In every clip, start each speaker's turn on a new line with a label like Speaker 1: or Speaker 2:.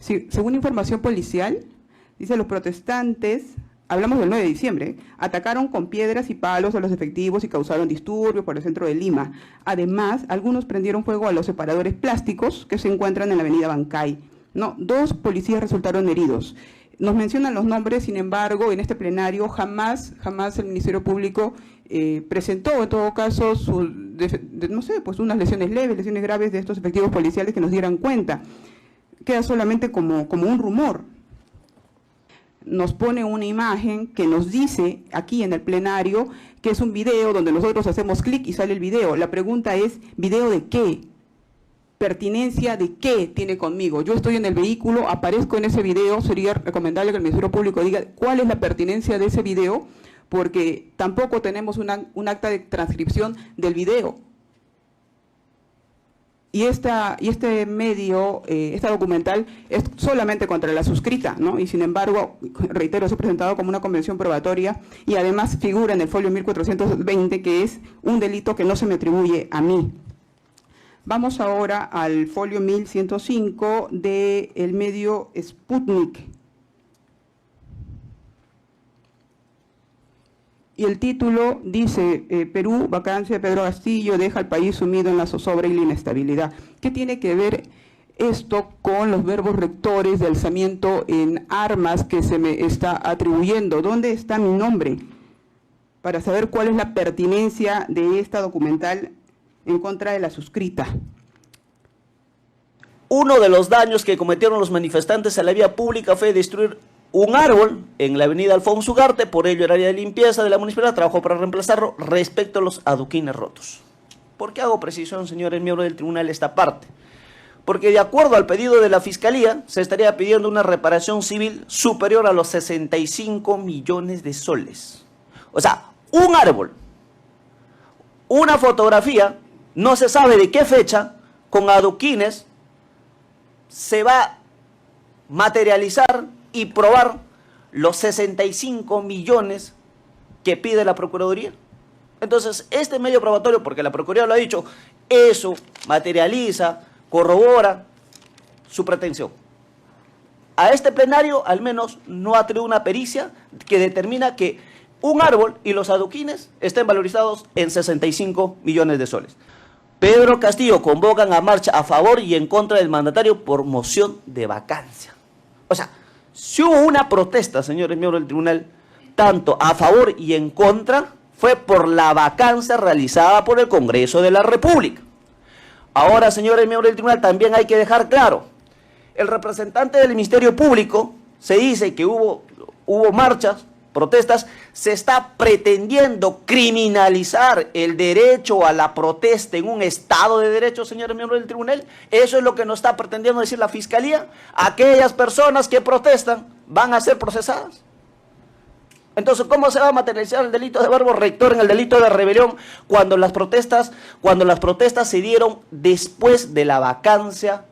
Speaker 1: Sí, según información policial, dice los protestantes, hablamos del 9 de diciembre, atacaron con piedras y palos a los efectivos y causaron disturbios por el centro de Lima. Además, algunos prendieron fuego a los separadores plásticos que se encuentran en la avenida Bancay. No, 2 policías resultaron heridos. Nos mencionan los nombres, sin embargo, en este plenario jamás el Ministerio Público presentó, en todo caso, no sé, pues unas lesiones leves, lesiones graves de estos efectivos policiales que nos dieran cuenta. Queda solamente como un rumor. Nos pone una imagen que nos dice aquí en el plenario que es un video donde nosotros hacemos clic y sale el video. La pregunta es, ¿video de qué? ¿Pertinencia de qué tiene conmigo? Yo estoy en el vehículo, aparezco en ese video, sería recomendable que el Ministerio Público diga cuál es la pertinencia de ese video, porque tampoco tenemos un acta de transcripción del video. Y este medio, esta documental, es solamente contra la suscrita, ¿no? Y sin embargo, reitero, se ha presentado como una convención probatoria y además figura en el folio 1420, que es un delito que no se me atribuye a mí. Vamos ahora al folio 1105 del medio Sputnik. Y el título dice, Perú, vacancia de Pedro Castillo, deja al país sumido en la zozobra y la inestabilidad. ¿Qué tiene que ver esto con los verbos rectores de alzamiento en armas que se me está atribuyendo? ¿Dónde está mi nombre? Para saber cuál es la pertinencia de esta documental en contra de la suscrita.
Speaker 2: Uno de los daños que cometieron los manifestantes a la vía pública fue destruir un árbol en la avenida Alfonso Ugarte. Por ello el área de limpieza de la municipalidad trabajó para reemplazarlo respecto a los adoquines rotos. ¿Por qué hago precisión, señores miembros del tribunal, esta parte? Porque de acuerdo al pedido de la Fiscalía, se estaría pidiendo una reparación civil superior a los 65 millones de soles. O sea, un árbol, una fotografía, no se sabe de qué fecha, con adoquines, se va a materializar y probar los 65 millones que pide la Procuraduría. Entonces, este medio probatorio, porque la Procuraduría lo ha dicho, eso materializa, corrobora su pretensión. A este plenario, al menos, no ha traído una pericia que determina que un árbol y los adoquines estén valorizados en 65 millones de soles. Pedro Castillo convocan a marcha a favor y en contra del mandatario por moción de vacancia. O sea, si hubo una protesta, señores miembros del tribunal, tanto a favor y en contra, fue por la vacancia realizada por el Congreso de la República. Ahora, señores miembros del tribunal, también hay que dejar claro, el representante del Ministerio Público se dice que hubo marchas, protestas, se está pretendiendo criminalizar el derecho a la protesta en un Estado de Derecho, señores miembros del tribunal. Eso es lo que nos está pretendiendo decir la Fiscalía. Aquellas personas que protestan van a ser procesadas. Entonces, ¿cómo se va a materializar el delito de verbo rector en el delito de rebelión cuando las protestas se dieron después de la vacancia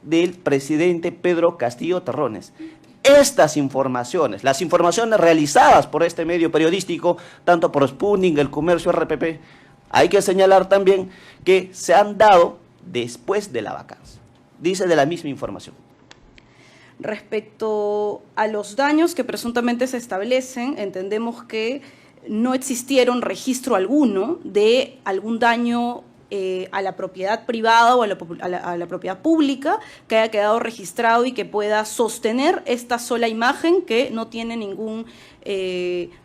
Speaker 2: del presidente Pedro Castillo Terrones? Estas informaciones, las informaciones realizadas por este medio periodístico, tanto por Sputnik, El Comercio, RPP, hay que señalar también que se han dado después de la vacancia. Dice de la misma información.
Speaker 3: Respecto a los daños que presuntamente se establecen, entendemos que no existieron registro alguno de algún daño a la propiedad privada o a la propiedad pública que haya quedado registrado y que pueda sostener esta sola imagen que no tiene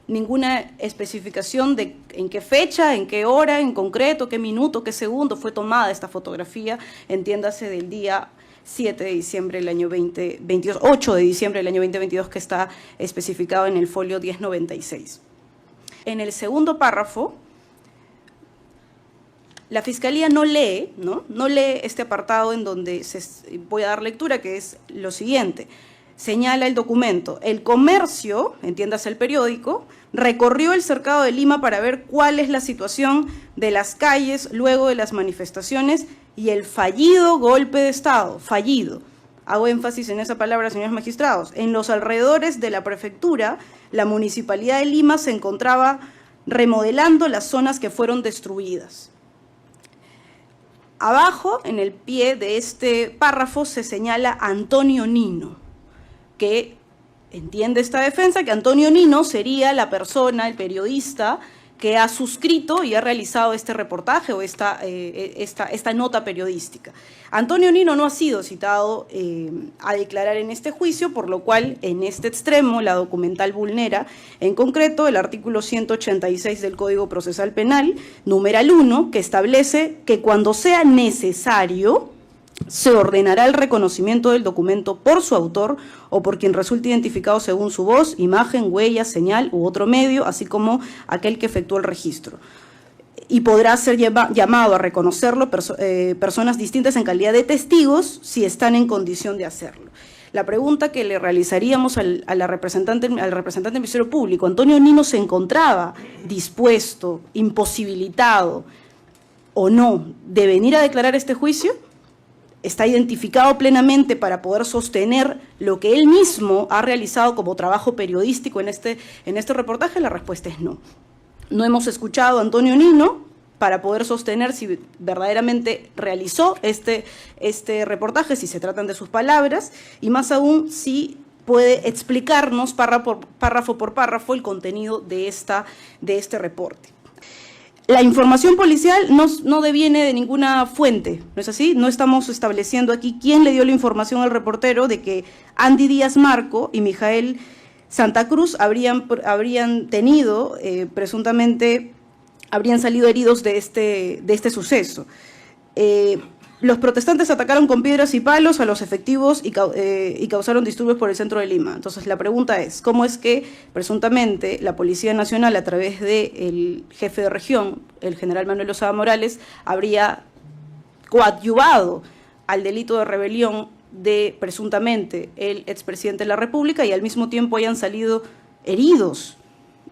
Speaker 3: ninguna especificación de en qué fecha, en qué hora, en concreto, qué minuto, qué segundo fue tomada esta fotografía, entiéndase del día 7 de diciembre del año 2022, 8 de diciembre del año 2022, que está especificado en el folio 1096. En el segundo párrafo, la Fiscalía no lee este apartado en donde voy a dar lectura, que es lo siguiente. Señala el documento: el Comercio, entiéndase el periódico, recorrió el cercado de Lima para ver cuál es la situación de las calles luego de las manifestaciones y el fallido golpe de Estado, fallido. Hago énfasis en esa palabra, señores magistrados. En los alrededores de la prefectura, la Municipalidad de Lima se encontraba remodelando las zonas que fueron destruidas. Abajo, en el pie de este párrafo, se señala Antonio Nino, que entiende esta defensa, que Antonio Nino sería la persona, el periodista, que ha suscrito y ha realizado este reportaje o esta nota periodística. Antonio Nino no ha sido citado a declarar en este juicio, por lo cual en este extremo la documental vulnera, en concreto, el artículo 186 del Código Procesal Penal, numeral 1, que establece que cuando sea necesario se ordenará el reconocimiento del documento por su autor o por quien resulte identificado según su voz, imagen, huella, señal u otro medio, así como aquel que efectuó el registro. Y podrá ser llamado a reconocerlo personas distintas en calidad de testigos si están en condición de hacerlo. La pregunta que le realizaríamos al representante del Ministerio Público: ¿Antonio Nino se encontraba dispuesto, imposibilitado o no de venir a declarar este juicio? ¿Está identificado plenamente para poder sostener lo que él mismo ha realizado como trabajo periodístico en este reportaje? La respuesta es no. No hemos escuchado a Antonio Nino para poder sostener si verdaderamente realizó este reportaje, si se tratan de sus palabras, y más aún si puede explicarnos párrafo por párrafo el contenido de este reporte. La información policial no deviene de ninguna fuente, ¿no es así? No estamos estableciendo aquí quién le dio la información al reportero de que Andy Díaz Marco y Mijael Santa Cruz habrían presuntamente, habrían salido heridos de este suceso. Los protestantes atacaron con piedras y palos a los efectivos y causaron disturbios por el centro de Lima. Entonces la pregunta es, ¿cómo es que presuntamente la Policía Nacional, a través del jefe de región, el general Manuel Lozada Morales, habría coadyuvado al delito de rebelión de presuntamente el expresidente de la República y al mismo tiempo hayan salido heridos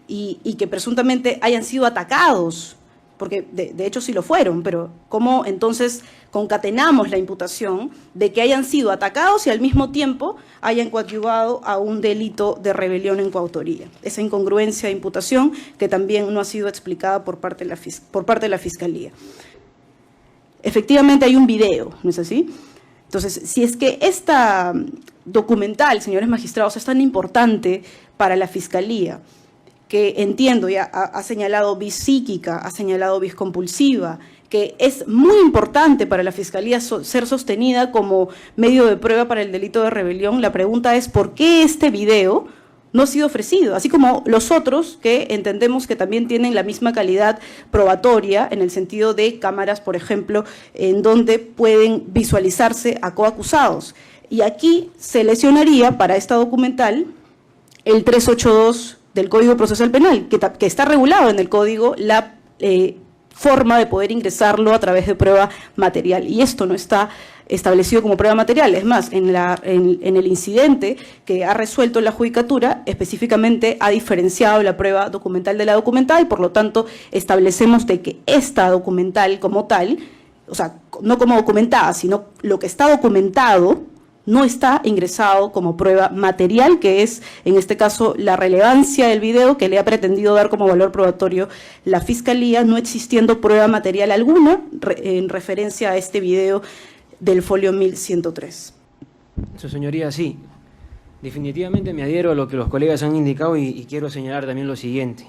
Speaker 3: y que presuntamente hayan sido atacados? Porque de hecho sí lo fueron, pero ¿cómo entonces concatenamos la imputación de que hayan sido atacados y al mismo tiempo hayan coadyuvado a un delito de rebelión en coautoría? Esa incongruencia de imputación que también no ha sido explicada por parte de la Fiscalía. Efectivamente hay un video, ¿no es así? Entonces, si es que esta documental, señores magistrados, es tan importante para la Fiscalía, que entiendo, ya ha señalado vis psíquica, ha señalado vis compulsiva, que es muy importante para la Fiscalía ser sostenida como medio de prueba para el delito de rebelión, la pregunta es ¿por qué este video no ha sido ofrecido? Así como los otros que entendemos que también tienen la misma calidad probatoria, en el sentido de cámaras, por ejemplo, en donde pueden visualizarse a coacusados. Y aquí se lesionaría para esta documental el 382 del Código Procesal Penal, que está regulado en el Código la forma de poder ingresarlo a través de prueba material. Y esto no está establecido como prueba material. Es más, en el incidente que ha resuelto la Judicatura, específicamente ha diferenciado la prueba documental de la documentada y por lo tanto establecemos de que esta documental como tal, o sea, no como documentada, sino lo que está documentado, no está ingresado como prueba material, que es, en este caso, la relevancia del video que le ha pretendido dar como valor probatorio la Fiscalía, no existiendo prueba material alguna en referencia a este video del folio 1103.
Speaker 4: Su señoría, sí. Definitivamente me adhiero a lo que los colegas han indicado y quiero señalar también lo siguiente.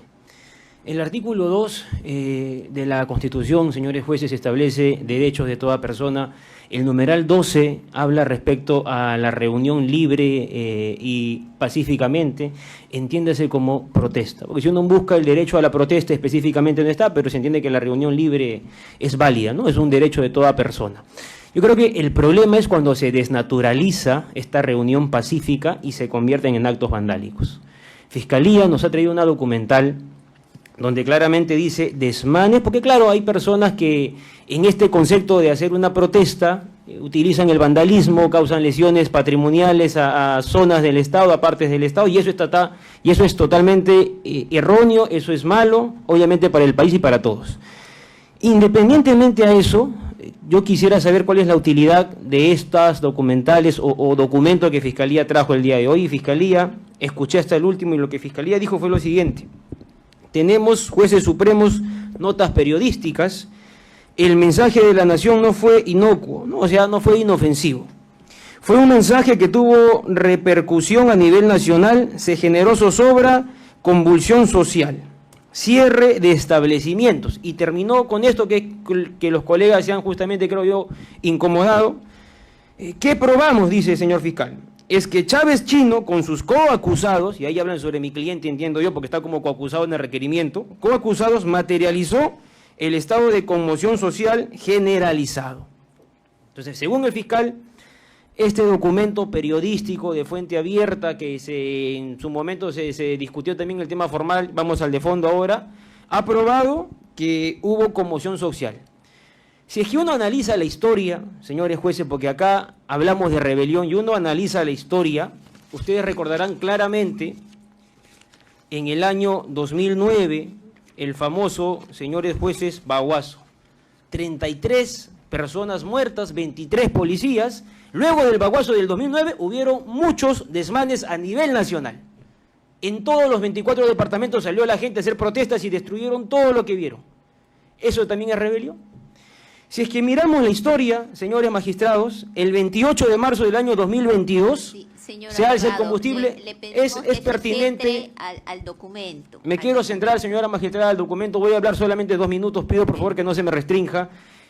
Speaker 4: El artículo 2 de la Constitución, señores jueces, establece derechos de toda persona. El numeral 12 habla respecto a la reunión libre y pacíficamente, entiéndase como protesta. Porque si uno busca el derecho a la protesta específicamente no está, pero se entiende que la reunión libre es válida, ¿no? Es un derecho de toda persona. Yo creo que el problema es cuando se desnaturaliza esta reunión pacífica y se convierten en actos vandálicos. Fiscalía nos ha traído una documental donde claramente dice desmanes, porque claro, hay personas que en este concepto de hacer una protesta utilizan el vandalismo, causan lesiones patrimoniales a zonas del Estado, a partes del Estado, y eso es totalmente erróneo, eso es malo, obviamente para el país y para todos. Independientemente a eso, yo quisiera saber cuál es la utilidad de estas documentales o documentos que Fiscalía trajo el día de hoy. Fiscalía, escuché hasta el último y lo que Fiscalía dijo fue lo siguiente: tenemos jueces supremos, notas periodísticas, el mensaje de la nación no fue inocuo, ¿no? O sea, no fue inofensivo. Fue un mensaje que tuvo repercusión a nivel nacional, se generó zozobra, convulsión social, cierre de establecimientos, y terminó con esto que los colegas se han justamente, creo yo, incomodado. ¿Qué probamos?, dice el señor fiscal. Es que Chávez Chino, con sus coacusados, y ahí hablan sobre mi cliente, entiendo yo, porque está como coacusado en el requerimiento, coacusados, materializó el estado de conmoción social generalizado. Entonces, según el fiscal, este documento periodístico de fuente abierta, que en su momento se discutió también el tema formal, vamos al de fondo ahora, ha probado que hubo conmoción social. Si es que uno analiza la historia, señores jueces, porque acá hablamos de rebelión, y uno analiza la historia, ustedes recordarán claramente, en el año 2009, el famoso, señores jueces, Baguazo. 33 personas muertas, 23 policías. Luego del Baguazo del 2009 hubieron muchos desmanes a nivel nacional. En todos los 24 departamentos salió la gente a hacer protestas y destruyeron todo lo que vieron. ¿Eso también es rebelión? Si es que miramos la historia, señores magistrados, el 28 de marzo del año 2022, sí, se alza el combustible, es pertinente
Speaker 5: al documento.
Speaker 4: Me quiero centrar, señora magistrada, al documento, voy a hablar solamente 2 minutos, pido por favor que no se me restrinja.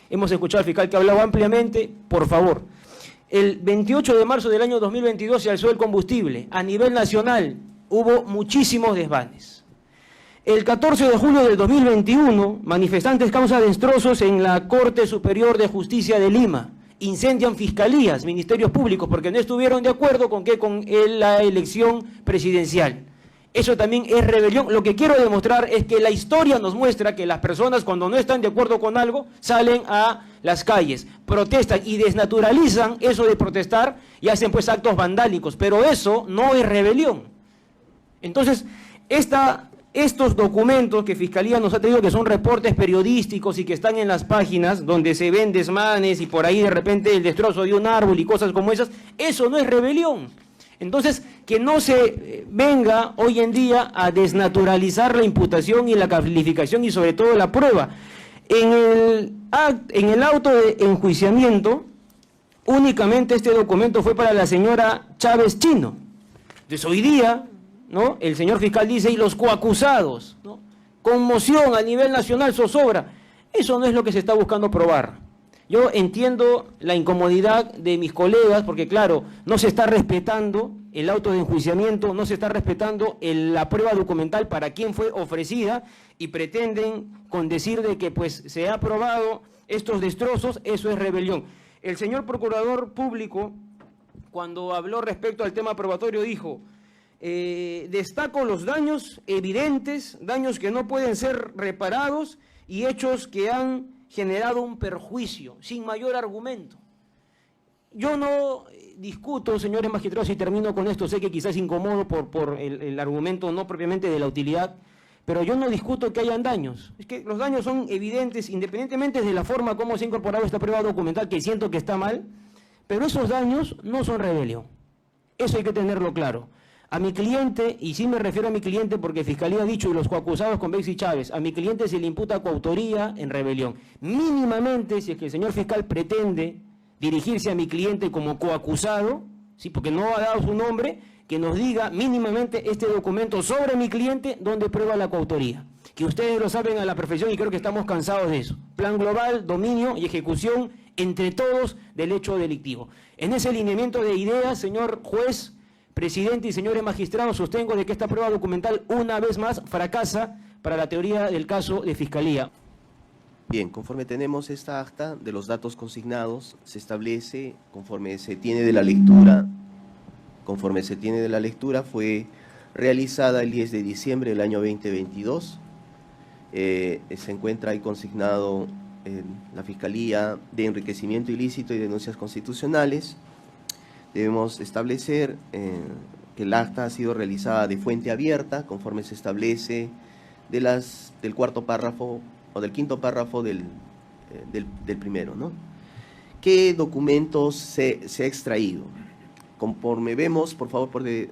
Speaker 4: Hemos escuchado al fiscal que ha hablado ampliamente, por favor. El 28 de marzo del año 2022 se alzó el combustible. A nivel nacional hubo muchísimos desmanes. El 14 de julio del 2021, manifestantes causan destrozos en la Corte Superior de Justicia de Lima. Incendian fiscalías, ministerios públicos, porque no estuvieron de acuerdo con la elección presidencial. Eso también es rebelión. Lo que quiero demostrar es que la historia nos muestra que las personas, cuando no están de acuerdo con algo, salen a las calles, protestan y desnaturalizan eso de protestar y hacen pues actos vandálicos, pero eso no es rebelión. Entonces, estos documentos que Fiscalía nos ha traído, que son reportes periodísticos y que están en las páginas donde se ven desmanes y por ahí de repente el destrozo de un árbol y cosas como esas, eso no es rebelión. Entonces, que no se venga hoy en día a desnaturalizar la imputación y la calificación y sobre todo la prueba. En el auto de enjuiciamiento, únicamente este documento fue para la señora Chávez Chino. Entonces hoy día, ¿no?, el señor fiscal dice, y los coacusados, ¿no?, conmoción a nivel nacional, zozobra. Eso no es lo que se está buscando probar. Yo entiendo la incomodidad de mis colegas, porque claro, no se está respetando el auto de enjuiciamiento, no se está respetando la prueba documental para quién fue ofrecida, y pretenden con decir de que pues se ha probado estos destrozos, eso es rebelión. El señor procurador público, cuando habló respecto al tema probatorio, dijo, destaco los daños evidentes, daños que no pueden ser reparados y hechos que han generado un perjuicio, sin mayor argumento. Yo no discuto, señores magistrados, y termino con esto, sé que quizás incomodo por el argumento no propiamente de la utilidad, pero yo no discuto que hayan daños. Es que los daños son evidentes, independientemente de la forma como se ha incorporado esta prueba documental, que siento que está mal, pero esos daños no son rebelión. Eso hay que tenerlo claro. A mi cliente, y sí me refiero a mi cliente porque Fiscalía ha dicho, y los coacusados con Bexy Chávez, a mi cliente se le imputa coautoría en rebelión. Mínimamente, si es que el señor fiscal pretende dirigirse a mi cliente como coacusado, ¿sí?, porque no ha dado su nombre, que nos diga mínimamente este documento sobre mi cliente donde prueba la coautoría. Que ustedes lo saben a la perfección y creo que estamos cansados de eso. Plan global, dominio y ejecución entre todos del hecho delictivo. En ese lineamiento de ideas, señor juez, presidente y señores magistrados, sostengo de que esta prueba documental una vez más fracasa para la teoría del caso de Fiscalía.
Speaker 6: Bien, conforme tenemos esta acta de los datos consignados, se establece, conforme se tiene de la lectura, fue realizada el 10 de diciembre del año 2022. Se encuentra ahí consignado en la Fiscalía de Enriquecimiento Ilícito y Denuncias Constitucionales. Debemos establecer que el acta ha sido realizada de fuente abierta, conforme se establece del cuarto párrafo o del quinto párrafo del primero, ¿no? ¿Qué documentos se ha extraído? Conforme vemos, por favor, puede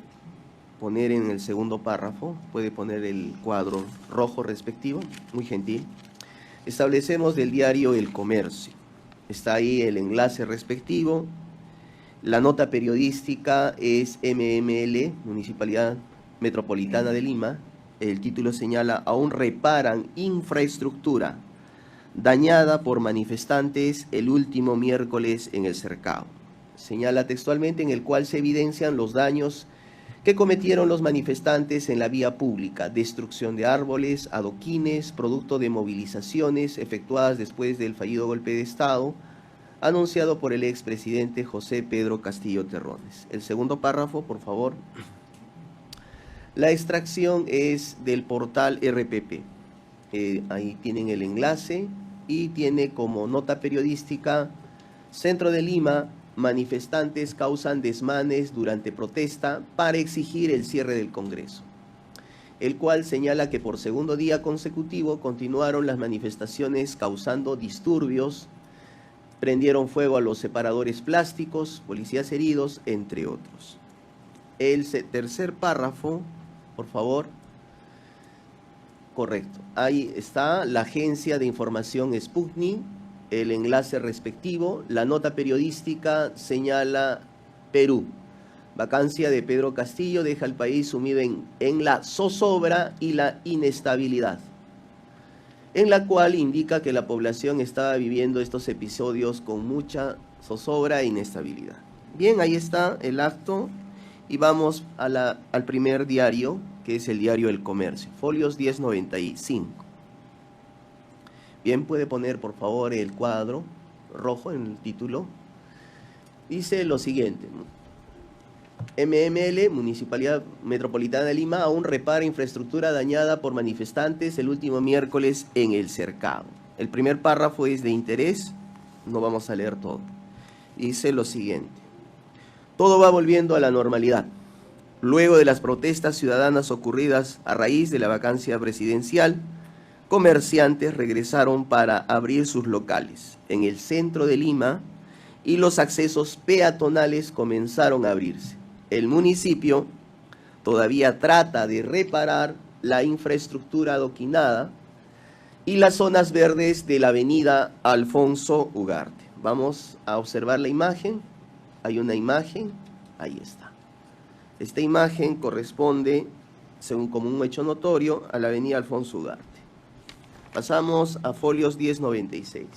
Speaker 6: poner en el segundo párrafo, puede poner el cuadro rojo respectivo, muy gentil. Establecemos del diario El Comercio. Está ahí el enlace respectivo. La nota periodística es MML, Municipalidad Metropolitana de Lima. El título señala: aún reparan infraestructura dañada por manifestantes el último miércoles en el Cercado. Señala textualmente en el cual se evidencian los daños que cometieron los manifestantes en la vía pública: destrucción de árboles, adoquines, producto de movilizaciones efectuadas después del fallido golpe de Estado anunciado por el expresidente José Pedro Castillo Terrones. El segundo párrafo, por favor. La extracción es del portal RPP. Ahí tienen el enlace y tiene como nota periodística: Centro de Lima, manifestantes causan desmanes durante protesta para exigir el cierre del Congreso, el cual señala que por segundo día consecutivo continuaron las manifestaciones causando disturbios, prendieron fuego a los separadores plásticos, policías heridos, entre otros. El tercer párrafo, por favor. Correcto. Ahí está la agencia de información Sputnik, el enlace respectivo. La nota periodística señala: Perú, vacancia de Pedro Castillo deja al país sumido en la zozobra y la inestabilidad, en la cual indica que la población estaba viviendo estos episodios con mucha zozobra e inestabilidad. Bien, ahí está el acto y vamos al primer diario, que es el diario El Comercio, folios 1095. Bien, puede poner por favor el cuadro rojo en el título. Dice lo siguiente: MML, Municipalidad Metropolitana de Lima, aún repara infraestructura dañada por manifestantes el último miércoles en el Cercado. El primer párrafo es de interés, no vamos a leer todo. Dice lo siguiente: todo va volviendo a la normalidad. Luego de las protestas ciudadanas ocurridas a raíz de la vacancia presidencial, comerciantes regresaron para abrir sus locales en el centro de Lima y los accesos peatonales comenzaron a abrirse. El municipio todavía trata de reparar la infraestructura adoquinada y las zonas verdes de la avenida Alfonso Ugarte. Vamos a observar la imagen. Hay una imagen, ahí está. Esta imagen corresponde, según como un hecho notorio, a la avenida Alfonso Ugarte. Pasamos a folios 1096.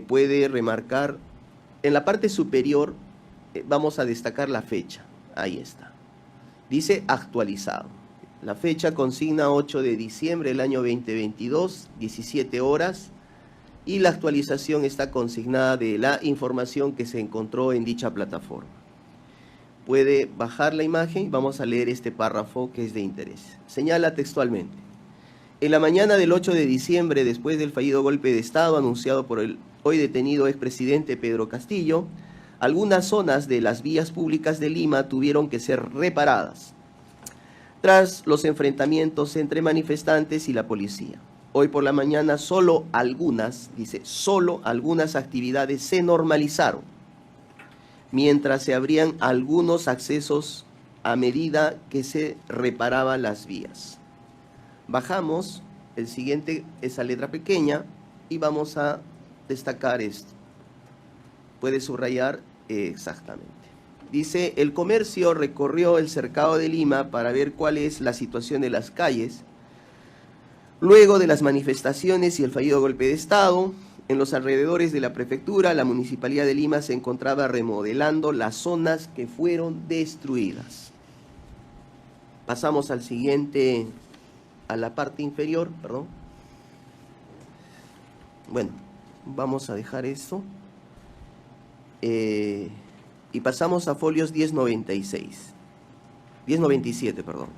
Speaker 6: Puede remarcar, en la parte superior, vamos a destacar la fecha. Ahí está. Dice actualizado. La fecha consigna 8 de diciembre del año 2022, 17 horas. Y la actualización está consignada de la información que se encontró en dicha plataforma. Puede bajar la imagen y vamos a leer este párrafo que es de interés. Señala textualmente: en la mañana del 8 de diciembre, después del fallido golpe de Estado anunciado por el hoy detenido expresidente Pedro Castillo, algunas zonas de las vías públicas de Lima tuvieron que ser reparadas tras los enfrentamientos entre manifestantes y la policía. Hoy por la mañana solo algunas actividades se normalizaron, mientras se abrían algunos accesos a medida que se reparaban las vías. Bajamos, el siguiente, esa letra pequeña, y vamos a destacar esto. Puede subrayar exactamente. Dice: el comercio recorrió el Cercado de Lima para ver cuál es la situación de las calles luego de las manifestaciones y el fallido golpe de Estado. En los alrededores de la prefectura, la Municipalidad de Lima se encontraba remodelando las zonas que fueron destruidas. Pasamos al siguiente, a la parte inferior, perdón. Bueno, vamos a dejar esto. Y pasamos a folios 1097, perdón.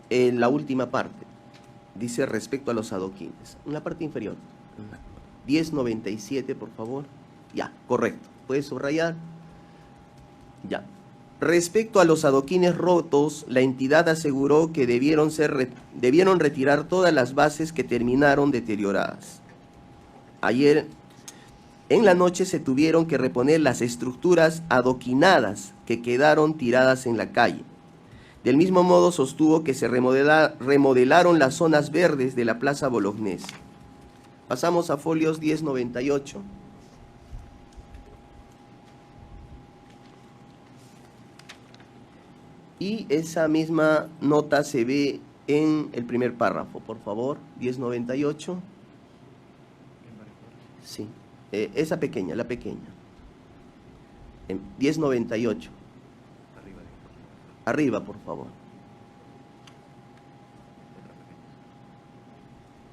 Speaker 6: En la última parte, dice respecto a los adoquines. En la parte inferior. 1097, por favor. Ya, correcto. ¿Puedes subrayar? Ya. Respecto a los adoquines rotos, la entidad aseguró que debieron retirar todas las bases que terminaron deterioradas. Ayer en la noche se tuvieron que reponer las estructuras adoquinadas que quedaron tiradas en la calle. Del mismo modo sostuvo que se remodelaron las zonas verdes de la Plaza Bolognesi. Pasamos a folios 1098. Y esa misma nota se ve en el primer párrafo, por favor, 1098. Sí, esa pequeña, la pequeña. 1098. Arriba, por favor.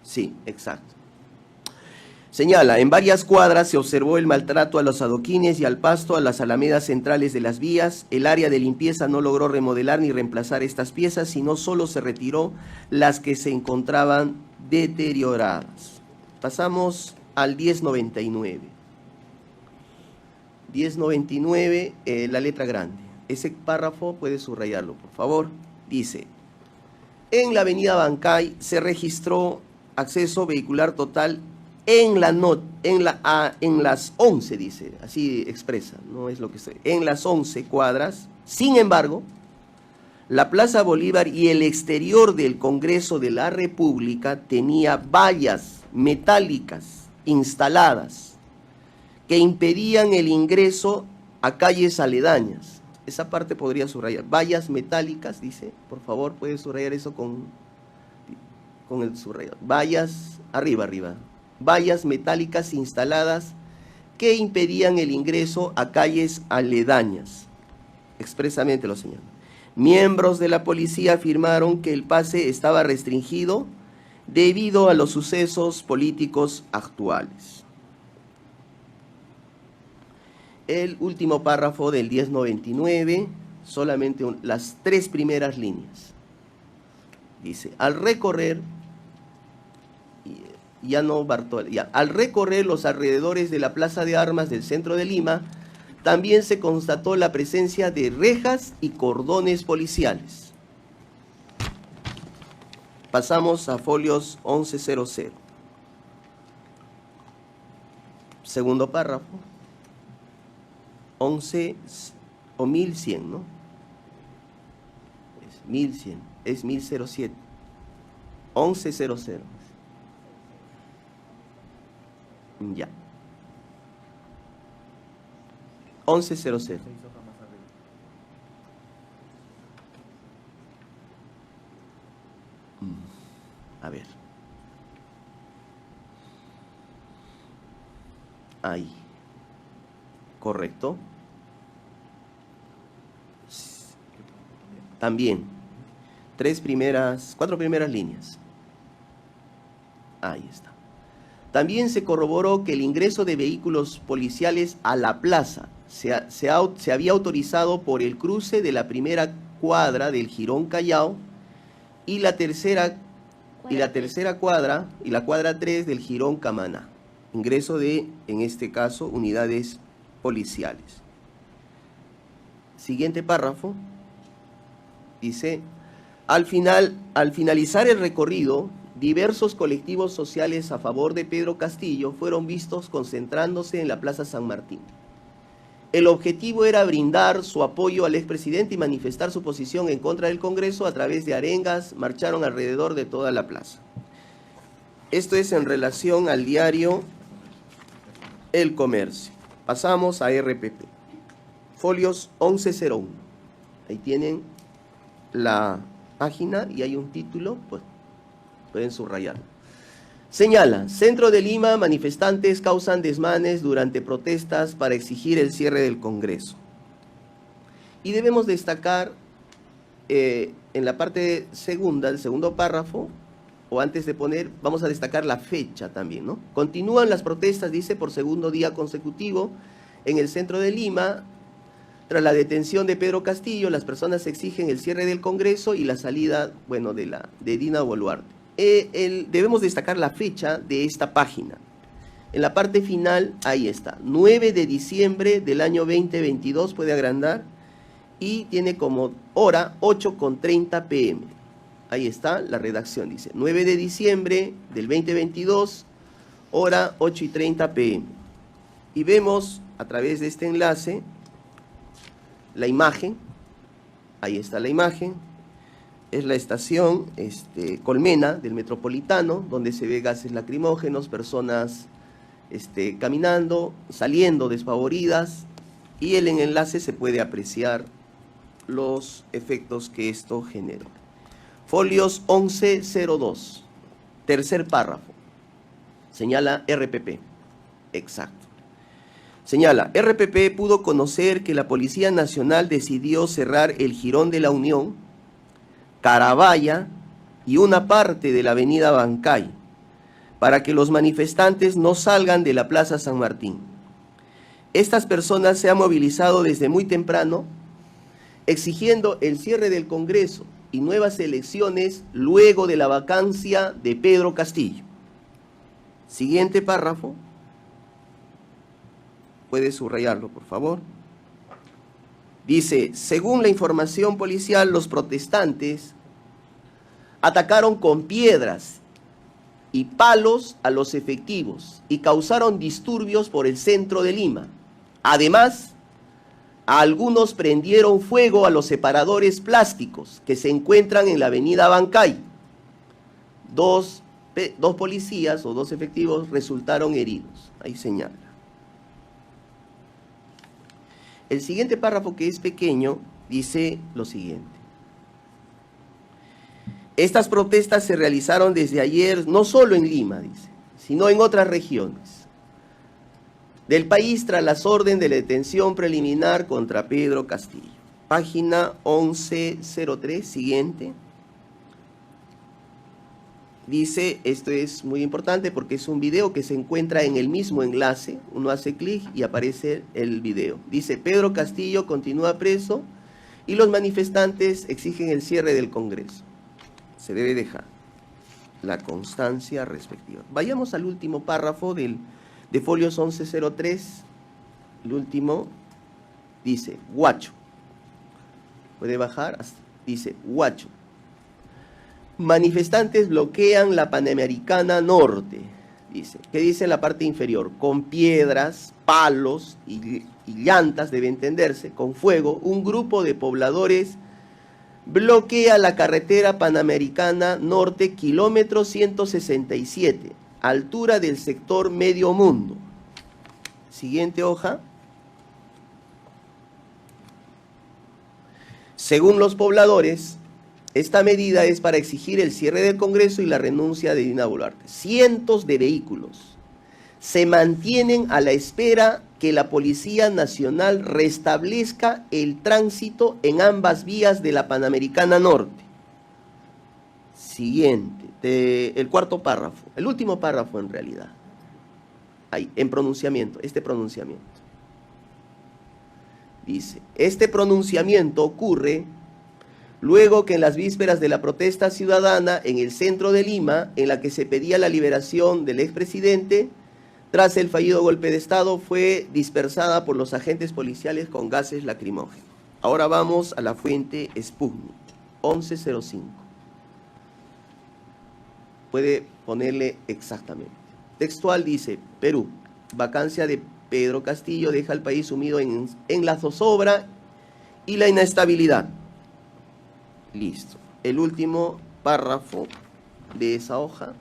Speaker 6: Sí, exacto. Señala, en varias cuadras se observó el maltrato a los adoquines y al pasto a las alamedas centrales de las vías. El área de limpieza no logró remodelar ni reemplazar estas piezas, sino solo se retiró las que se encontraban deterioradas. Pasamos al 1099. 1099, la letra grande. Ese párrafo puede subrayarlo, por favor. Dice, en la avenida Bancay se registró acceso vehicular total en las 11, dice, así expresa, no es lo que estoy, en las 11 cuadras. Sin embargo, la Plaza Bolívar y el exterior del Congreso de la República tenía vallas metálicas instaladas que impedían el ingreso a calles aledañas. Esa parte podría subrayar, vallas metálicas, dice, por favor, puede subrayar eso con el subrayador. Vallas, arriba, vallas metálicas instaladas que impedían el ingreso a calles aledañas. Expresamente lo señala. Miembros de la policía afirmaron que el pase estaba restringido debido a los sucesos políticos actuales. El último párrafo del 1099, solamente las 3 primeras líneas. Dice, al recorrer los alrededores de la Plaza de Armas del centro de Lima, también se constató la presencia de rejas y cordones policiales. Pasamos a folios 1100. Segundo párrafo. 11 o 1100, ¿no? Es 1100, es 1007. 1100. Ya. 1100. A ver. Ahí. Correcto. También. 4 primeras líneas. Ahí está. También se corroboró que el ingreso de vehículos policiales a la plaza se había autorizado por el cruce de la primera cuadra del Jirón Callao y la cuadra 3 del Jirón Camaná. Ingreso de, en este caso, unidades policiales. Siguiente párrafo. Dice, al finalizar el recorrido, diversos colectivos sociales a favor de Pedro Castillo fueron vistos concentrándose en la Plaza San Martín. El objetivo era brindar su apoyo al expresidente y manifestar su posición en contra del Congreso a través de arengas. Marcharon alrededor de toda la plaza. Esto es en relación al diario El Comercio. Pasamos a RPP. Folios 1101. Ahí tienen la página y hay un título, pues pueden subrayar. Señala, centro de Lima, manifestantes causan desmanes durante protestas para exigir el cierre del Congreso. Y debemos destacar en la parte segunda, el segundo párrafo, o antes de poner, vamos a destacar la fecha también, ¿no? Continúan las protestas, dice, por segundo día consecutivo en el centro de Lima. Tras la detención de Pedro Castillo, las personas exigen el cierre del Congreso y la salida, bueno, de Dina Boluarte. Debemos destacar la fecha de esta página. En la parte final, ahí está, 9 de diciembre del año 2022, puede agrandar, y tiene como hora 8:30 p.m. Ahí está la redacción, dice, 9 de diciembre del 2022, hora 8:30 p.m. Y vemos a través de este enlace la imagen, ahí está la imagen, es la estación Colmena del Metropolitano, donde se ve gases lacrimógenos, personas caminando, saliendo despavoridas, y en el enlace se puede apreciar los efectos que esto generó. Folios 1102, tercer párrafo, señala RPP, exacto. Señala, RPP pudo conocer que la Policía Nacional decidió cerrar el Jirón de la Unión, Carabaya y una parte de la avenida Bancay, para que los manifestantes no salgan de la Plaza San Martín. Estas personas se han movilizado desde muy temprano, exigiendo el cierre del Congreso y nuevas elecciones luego de la vacancia de Pedro Castillo. Siguiente párrafo. Puede subrayarlo, por favor. Dice, según la información policial, los protestantes atacaron con piedras y palos a los efectivos y causaron disturbios por el centro de Lima. Además, a algunos prendieron fuego a los separadores plásticos que se encuentran en la avenida Bancay. Dos policías o dos efectivos resultaron heridos. Ahí señala. El siguiente párrafo, que es pequeño, dice lo siguiente. Estas protestas se realizaron desde ayer, no solo en Lima, dice, sino en otras regiones del país tras las órdenes de la detención preliminar contra Pedro Castillo. Página 1103, siguiente. Dice, esto es muy importante porque es un video que se encuentra en el mismo enlace, uno hace clic y aparece el video. Dice, Pedro Castillo continúa preso y los manifestantes exigen el cierre del Congreso. Se debe dejar la constancia respectiva. Vayamos al último párrafo de folios 1103, el último, dice, Huacho. Puede bajar, dice, Huacho. Manifestantes bloquean la Panamericana Norte, dice. ¿Qué dice en la parte inferior? Con piedras, palos y llantas, debe entenderse, con fuego, un grupo de pobladores bloquea la carretera Panamericana Norte, kilómetro 167, altura del sector Medio Mundo. Siguiente hoja. Según los pobladores, esta medida es para exigir el cierre del Congreso y la renuncia de Dina Boluarte. Cientos de vehículos se mantienen a la espera que la Policía Nacional restablezca el tránsito en ambas vías de la Panamericana Norte. Siguiente, el cuarto párrafo, el último párrafo en realidad. Ahí, en pronunciamiento, este pronunciamiento. Dice, este pronunciamiento ocurre luego que en las vísperas de la protesta ciudadana en el centro de Lima, en la que se pedía la liberación del expresidente, tras el fallido golpe de Estado, fue dispersada por los agentes policiales con gases lacrimógenos. Ahora vamos a la fuente Sputnik, 1105. Puede ponerle exactamente. Textual dice, Perú, vacancia de Pedro Castillo deja al país sumido en la zozobra y la inestabilidad. Listo. El último párrafo de esa hoja.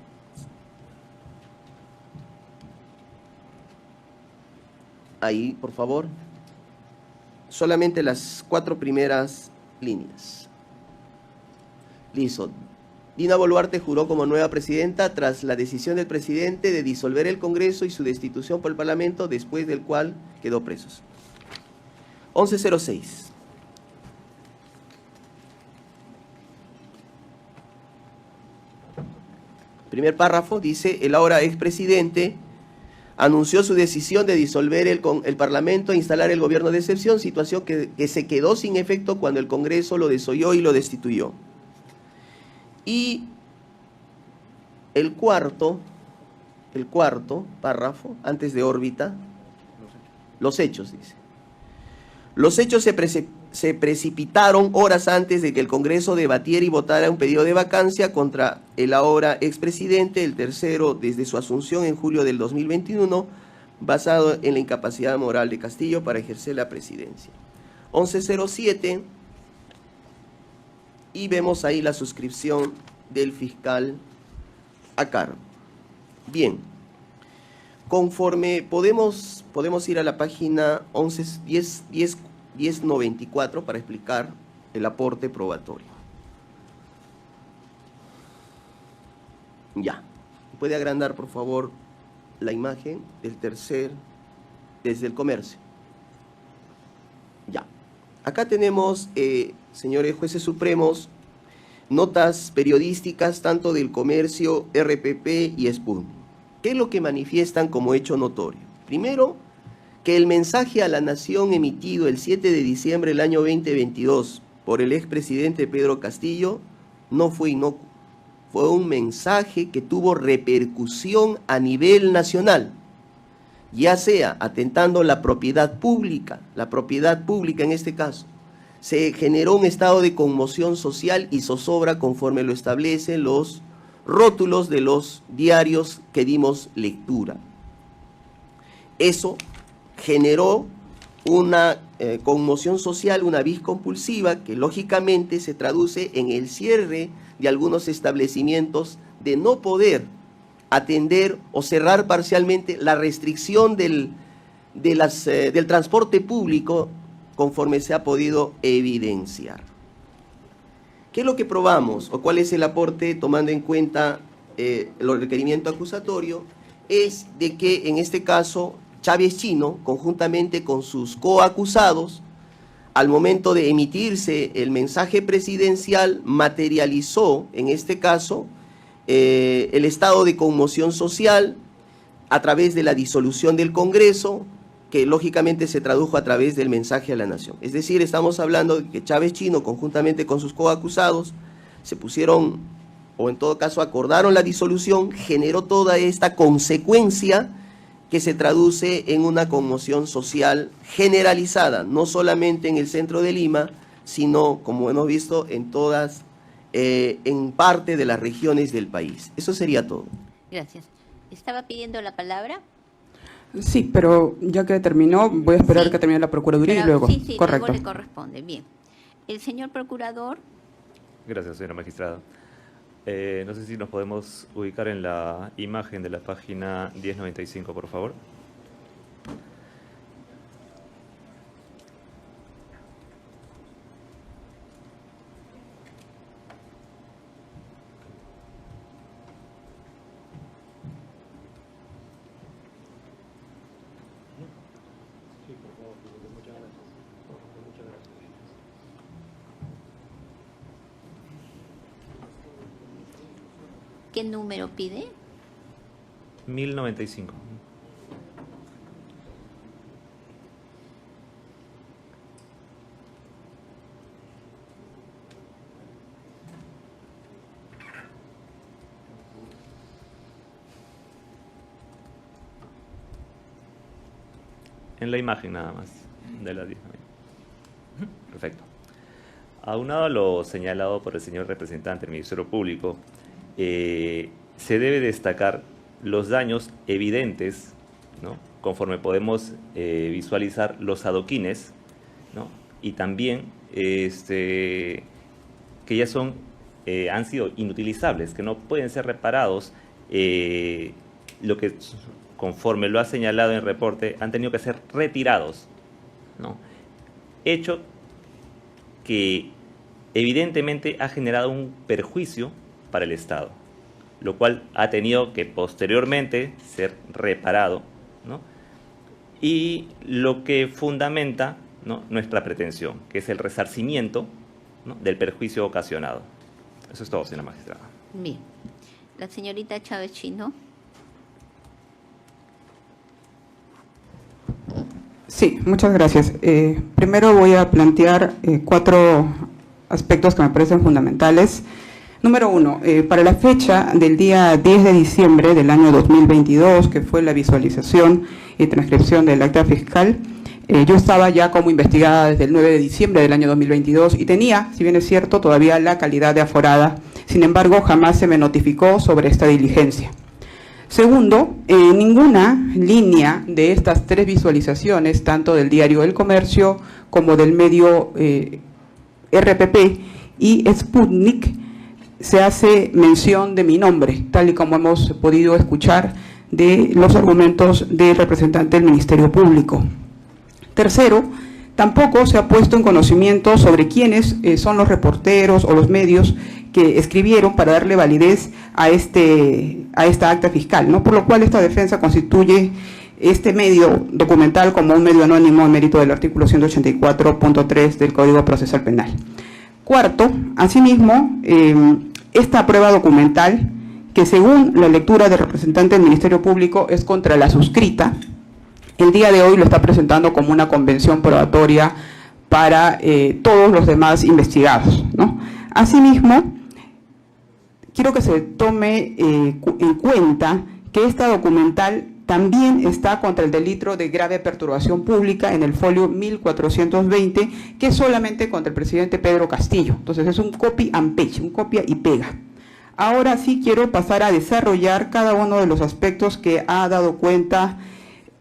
Speaker 6: Ahí, por favor. Solamente las 4 primeras líneas. Listo. Dina Boluarte juró como nueva presidenta tras la decisión del presidente de disolver el Congreso y su destitución por el Parlamento, después del cual quedó presos. 1106. Primer párrafo dice, el ahora expresidente anunció su decisión de disolver el Parlamento e instalar el gobierno de excepción, situación que se quedó sin efecto cuando el Congreso lo desoyó y lo destituyó. Y el cuarto párrafo, antes de órbita, los hechos, dice. Los hechos se precipitaron horas antes de que el Congreso debatiera y votara un pedido de vacancia contra el ahora expresidente, el tercero desde su asunción en julio del 2021, basado en la incapacidad moral de Castillo para ejercer la presidencia. 1107, y vemos ahí la suscripción del fiscal a cargo. Bien, conforme podemos ir a la página 1094 para explicar el aporte probatorio. Ya, puede agrandar por favor la imagen del tercer, desde el comercio. Ya, acá tenemos, señores jueces supremos, notas periodísticas tanto del comercio, RPP y Sputnik. ¿Qué es lo que manifiestan como hecho notorio? Primero, que el mensaje a la nación emitido el 7 de diciembre del año 2022 por el expresidente Pedro Castillo no fue inocuo. Fue un mensaje que tuvo repercusión a nivel nacional, ya sea atentando la propiedad pública en este caso. Se generó un estado de conmoción social y zozobra conforme lo establecen los rótulos de los diarios que dimos lectura. Eso generó una conmoción social, una vis compulsiva, que lógicamente se traduce en el cierre de algunos establecimientos, de no poder atender o cerrar parcialmente la restricción del transporte público conforme se ha podido evidenciar. ¿Qué es lo que probamos o cuál es el aporte tomando en cuenta el requerimiento acusatorio? Es de que en este caso Chávez Chino, conjuntamente con sus coacusados, al momento de emitirse el mensaje presidencial, materializó, en este caso, el estado de conmoción social a través de la disolución del Congreso, que lógicamente se tradujo a través del mensaje a la nación. Es decir, estamos hablando de que Chávez Chino, conjuntamente con sus coacusados, se pusieron, o en todo caso acordaron la disolución, generó toda esta consecuencia que se traduce en una conmoción social generalizada, no solamente en el centro de Lima, sino, como hemos visto, en todas, en parte de las regiones del país. Eso sería todo.
Speaker 5: Gracias. ¿Estaba pidiendo la palabra?
Speaker 1: Sí, pero ya que terminó, voy a esperar
Speaker 5: Sí.
Speaker 1: que termine la Procuraduría
Speaker 5: Pero,
Speaker 1: y luego.
Speaker 5: sí,
Speaker 1: Correcto.
Speaker 5: luego le corresponde. Bien. El señor procurador.
Speaker 7: Gracias, señora magistrada. No sé si nos podemos ubicar en la imagen de la página 1095, por favor.
Speaker 5: ¿Qué número pide?
Speaker 7: 1095. En la imagen nada más, de la 10. Perfecto. Aunado a lo señalado por el señor representante del Ministerio Público, se debe destacar los daños evidentes, ¿no?, conforme podemos visualizar los adoquines, ¿no?, y también que ya han sido inutilizables, que no pueden ser reparados, lo que conforme lo ha señalado en el reporte han tenido que ser retirados, ¿no?, hecho que evidentemente ha generado un perjuicio para el Estado, lo cual ha tenido que posteriormente ser reparado, ¿no?, y lo que fundamenta, ¿no?, nuestra pretensión, que es el resarcimiento, ¿no?, del perjuicio ocasionado. Eso es todo, señora magistrada.
Speaker 5: Bien. La señorita Chávez Chino.
Speaker 1: Sí, muchas gracias. Primero voy a plantear 4 aspectos que me parecen fundamentales. Número 1, para la fecha del día 10 de diciembre del año 2022, que fue la visualización y transcripción del acta fiscal, yo estaba ya como investigada desde el 9 de diciembre del año 2022 y tenía, si bien es cierto, todavía la calidad de aforada. Sin embargo, jamás se me notificó sobre esta diligencia. Segundo, en ninguna línea de estas 3 visualizaciones, tanto del diario El Comercio como del medio RPP, y Sputnik se hace mención de mi nombre, tal y como hemos podido escuchar de los argumentos del representante del Ministerio Público. Tercero, tampoco se ha puesto en conocimiento sobre quiénes son los reporteros o los medios que escribieron para darle validez a esta acta fiscal, ¿no? Por lo cual esta defensa constituye este medio documental como un medio anónimo en mérito del artículo 184.3 del Código Procesal Penal. Cuarto, asimismo, esta prueba documental, que según la lectura del representante del Ministerio Público es contra la suscrita, el día de hoy lo está presentando como una convención probatoria para todos los demás investigados, ¿no? Asimismo, quiero que se tome en cuenta que esta documental también está contra el delito de grave perturbación pública en el folio 1420, que es solamente contra el presidente Pedro Castillo. Entonces es un copy and paste, un copia y pega. Ahora sí quiero pasar a desarrollar cada uno de los aspectos que ha dado cuenta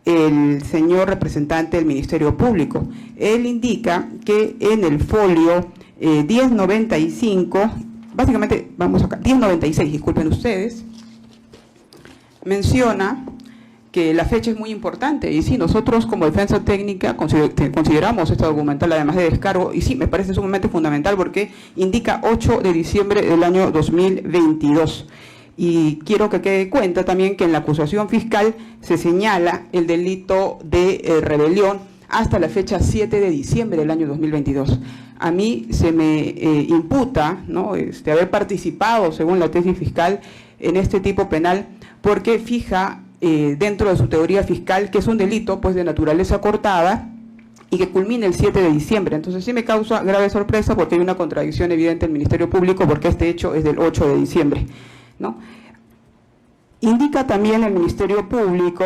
Speaker 1: el señor representante del Ministerio Público. Él indica que en el folio 1095, básicamente vamos acá, 1096, disculpen ustedes, menciona que la fecha es muy importante, y sí, nosotros como defensa técnica consideramos esta documental además de descargo, y sí, me parece sumamente fundamental porque indica 8 de diciembre del año 2022. Y quiero que quede cuenta también que en la acusación fiscal se señala el delito de rebelión hasta la fecha 7 de diciembre del año 2022. A mí se me imputa, ¿no?, haber participado, según la tesis fiscal, en este tipo penal, porque fija dentro de su teoría fiscal que es un delito pues de naturaleza cortada y que culmina el 7 de diciembre. Entonces sí me causa grave sorpresa porque hay una contradicción evidente en el Ministerio Público porque este hecho es del 8 de diciembre, ¿no? Indica también el Ministerio Público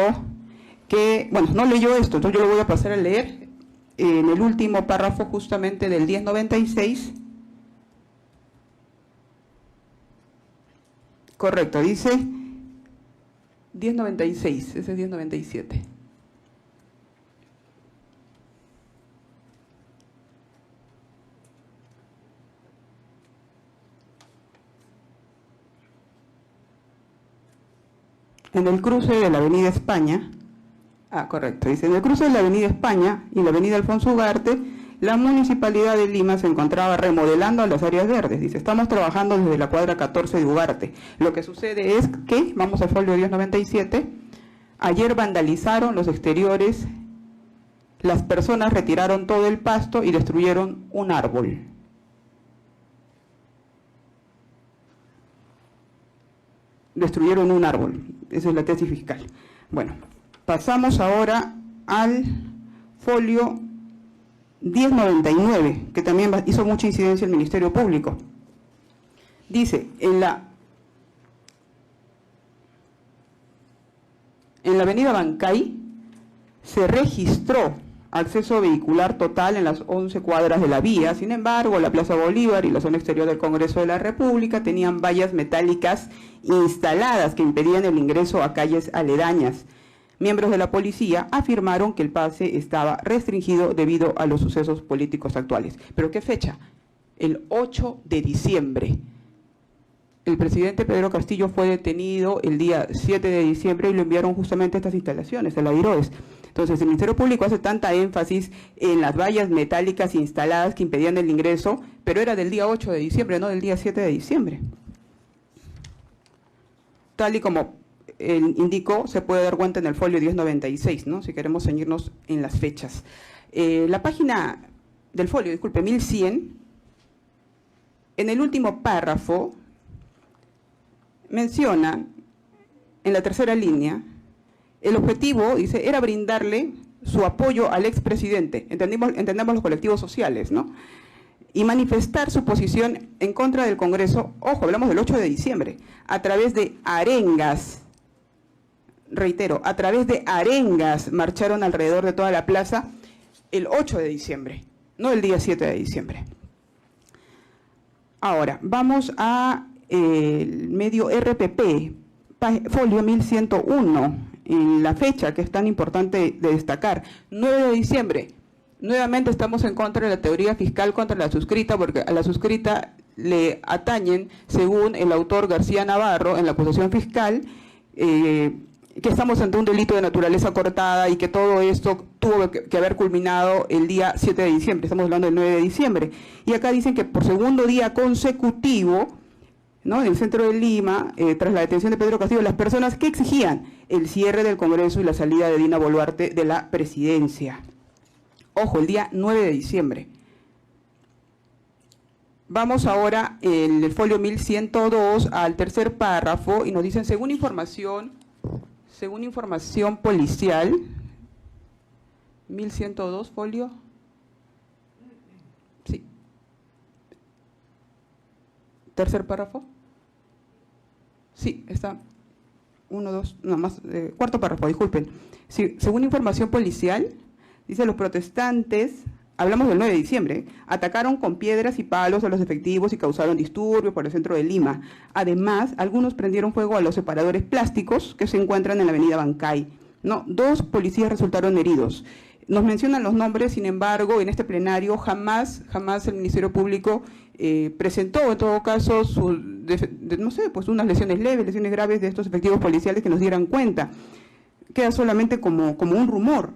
Speaker 1: que, bueno, no leyó esto, entonces yo lo voy a pasar a leer en el último párrafo justamente del 1096. Correcto, dice 1096, ese es 1097. En el cruce de la Avenida España, correcto, dice, en el cruce de la Avenida España y la Avenida Alfonso Ugarte, la Municipalidad de Lima se encontraba remodelando las áreas verdes. Dice, estamos trabajando desde la cuadra 14 de Ugarte. Lo que sucede es que, vamos al folio 1097, ayer vandalizaron los exteriores, las personas retiraron todo el pasto y destruyeron un árbol. Destruyeron un árbol, esa es la tesis fiscal. Bueno, pasamos ahora al folio 1099, que también hizo mucha incidencia el Ministerio Público. Dice, en la avenida Bancay se registró acceso vehicular total en las 11 cuadras de la vía. Sin embargo, la Plaza Bolívar y la zona exterior del Congreso de la República tenían vallas metálicas instaladas que impedían el ingreso a calles aledañas. Miembros de la policía afirmaron que el pase estaba restringido debido a los sucesos políticos actuales. ¿Pero qué fecha? El 8 de diciembre. El presidente Pedro Castillo fue detenido el día 7 de diciembre y lo enviaron justamente a estas instalaciones, a la DIROES. Entonces, el Ministerio Público hace tanta énfasis en las vallas metálicas instaladas que impedían el ingreso, pero era del día 8 de diciembre, no del día 7 de diciembre. Tal y como indicó, se puede dar cuenta en el folio 1096, ¿no?, si queremos ceñirnos en las fechas. La página del folio, disculpe, 1100, en el último párrafo, menciona, en la tercera línea, el objetivo, dice, era brindarle su apoyo al expresidente, entendemos los colectivos sociales, ¿no?, y manifestar su posición en contra del Congreso, ojo, hablamos del 8 de diciembre, a través de arengas, reitero, a través de arengas marcharon alrededor de toda la plaza el 8 de diciembre, no el día 7 de diciembre. Ahora, vamos a el medio RPP, folio 1101, en la fecha que es tan importante de destacar, 9 de diciembre. Nuevamente estamos en contra de la teoría fiscal contra la suscrita, porque a la suscrita le atañen, según el autor García Navarro, en la acusación fiscal, que estamos ante un delito de naturaleza cortada y que todo esto tuvo que haber culminado el día 7 de diciembre, estamos hablando del 9 de diciembre. Y acá dicen que por segundo día consecutivo, ¿no?, en el centro de Lima, tras la detención de Pedro Castillo, las personas que exigían el cierre del Congreso y la salida de Dina Boluarte de la presidencia. Ojo, el día 9 de diciembre. Vamos ahora en el folio 1102 al tercer párrafo y nos dicen, según información policial, 1102 folio, sí, tercer párrafo, sí, está, cuarto párrafo, disculpen. Sí, según información policial, dice, los protestantes, hablamos del 9 de diciembre, atacaron con piedras y palos a los efectivos y causaron disturbios por el centro de Lima. Además, algunos prendieron fuego a los separadores plásticos que se encuentran en la avenida Bancay. No, 2 policías resultaron heridos. Nos mencionan los nombres, sin embargo, en este plenario jamás el Ministerio Público presentó, en todo caso, no sé, pues unas lesiones leves, lesiones graves de estos efectivos policiales que nos dieran cuenta. Queda solamente como un rumor.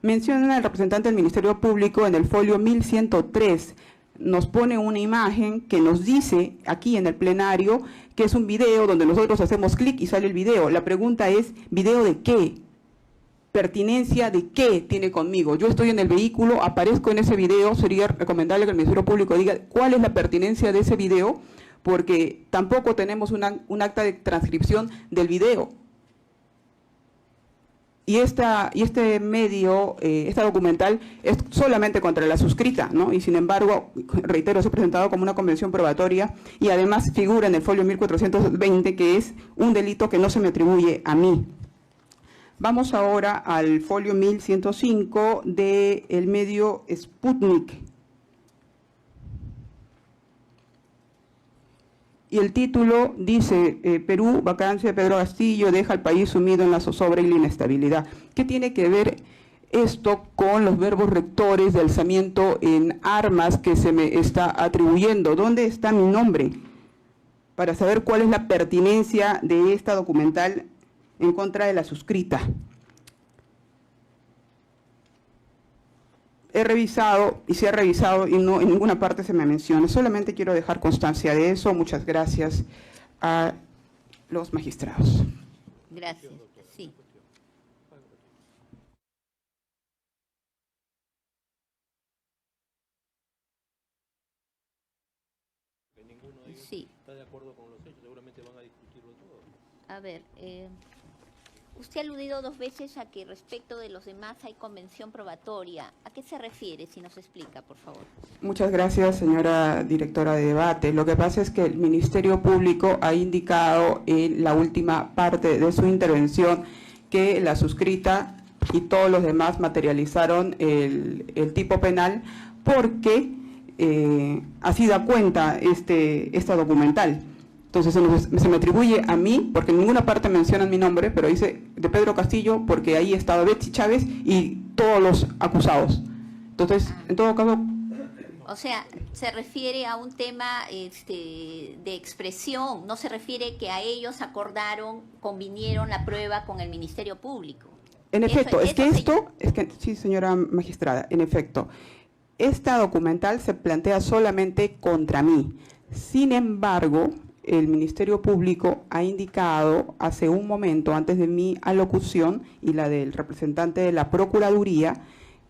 Speaker 1: Menciona el representante del Ministerio Público en el folio 1103, nos pone una imagen que nos dice aquí en el plenario que es un video donde nosotros hacemos clic y sale el video. La pregunta es, ¿video de qué? ¿Pertinencia de qué tiene conmigo? Yo estoy en el vehículo, aparezco en ese video, sería recomendable que el Ministerio Público diga cuál es la pertinencia de ese video, porque tampoco tenemos un acta de transcripción del video. Y este medio, esta documental, es solamente contra la suscrita, ¿no? Y sin embargo, reitero, se ha presentado como una convención probatoria y además figura en el folio 1420, que es un delito que no se me atribuye a mí. Vamos ahora al folio 1105 del medio Sputnik. Y el título dice, Perú, vacancia de Pedro Castillo, deja al país sumido en la zozobra y la inestabilidad. ¿Qué tiene que ver esto con los verbos rectores de alzamiento en armas que se me está atribuyendo? ¿Dónde está mi nombre? Para saber cuál es la pertinencia de esta documental en contra de la suscrita. He revisado y se ha revisado y no en ninguna parte se me menciona. Solamente quiero dejar constancia de eso. Muchas gracias a los magistrados.
Speaker 5: Gracias. Sí. Sí.
Speaker 8: ¿Está de acuerdo con los hechos? Seguramente van a discutirlo todo.
Speaker 5: A ver, usted ha aludido 2 veces a que respecto de los demás hay convención probatoria. ¿A qué se refiere? Si nos explica, por favor.
Speaker 1: Muchas gracias, señora directora de debate. Lo que pasa es que el Ministerio Público ha indicado en la última parte de su intervención que la suscrita y todos los demás materializaron el tipo penal porque así da cuenta esta documental. Entonces se me atribuye a mí, porque en ninguna parte mencionan mi nombre, pero dice de Pedro Castillo, porque ahí estaba Betsy Chávez y todos los acusados. Entonces, en todo caso...
Speaker 5: O sea, se refiere a un tema de expresión, no se refiere que a ellos acordaron, convinieron la prueba con el Ministerio Público.
Speaker 1: En efecto, sí, señora magistrada, en efecto, esta documental se plantea solamente contra mí. Sin embargo, el Ministerio Público ha indicado hace un momento, antes de mi alocución y la del representante de la Procuraduría,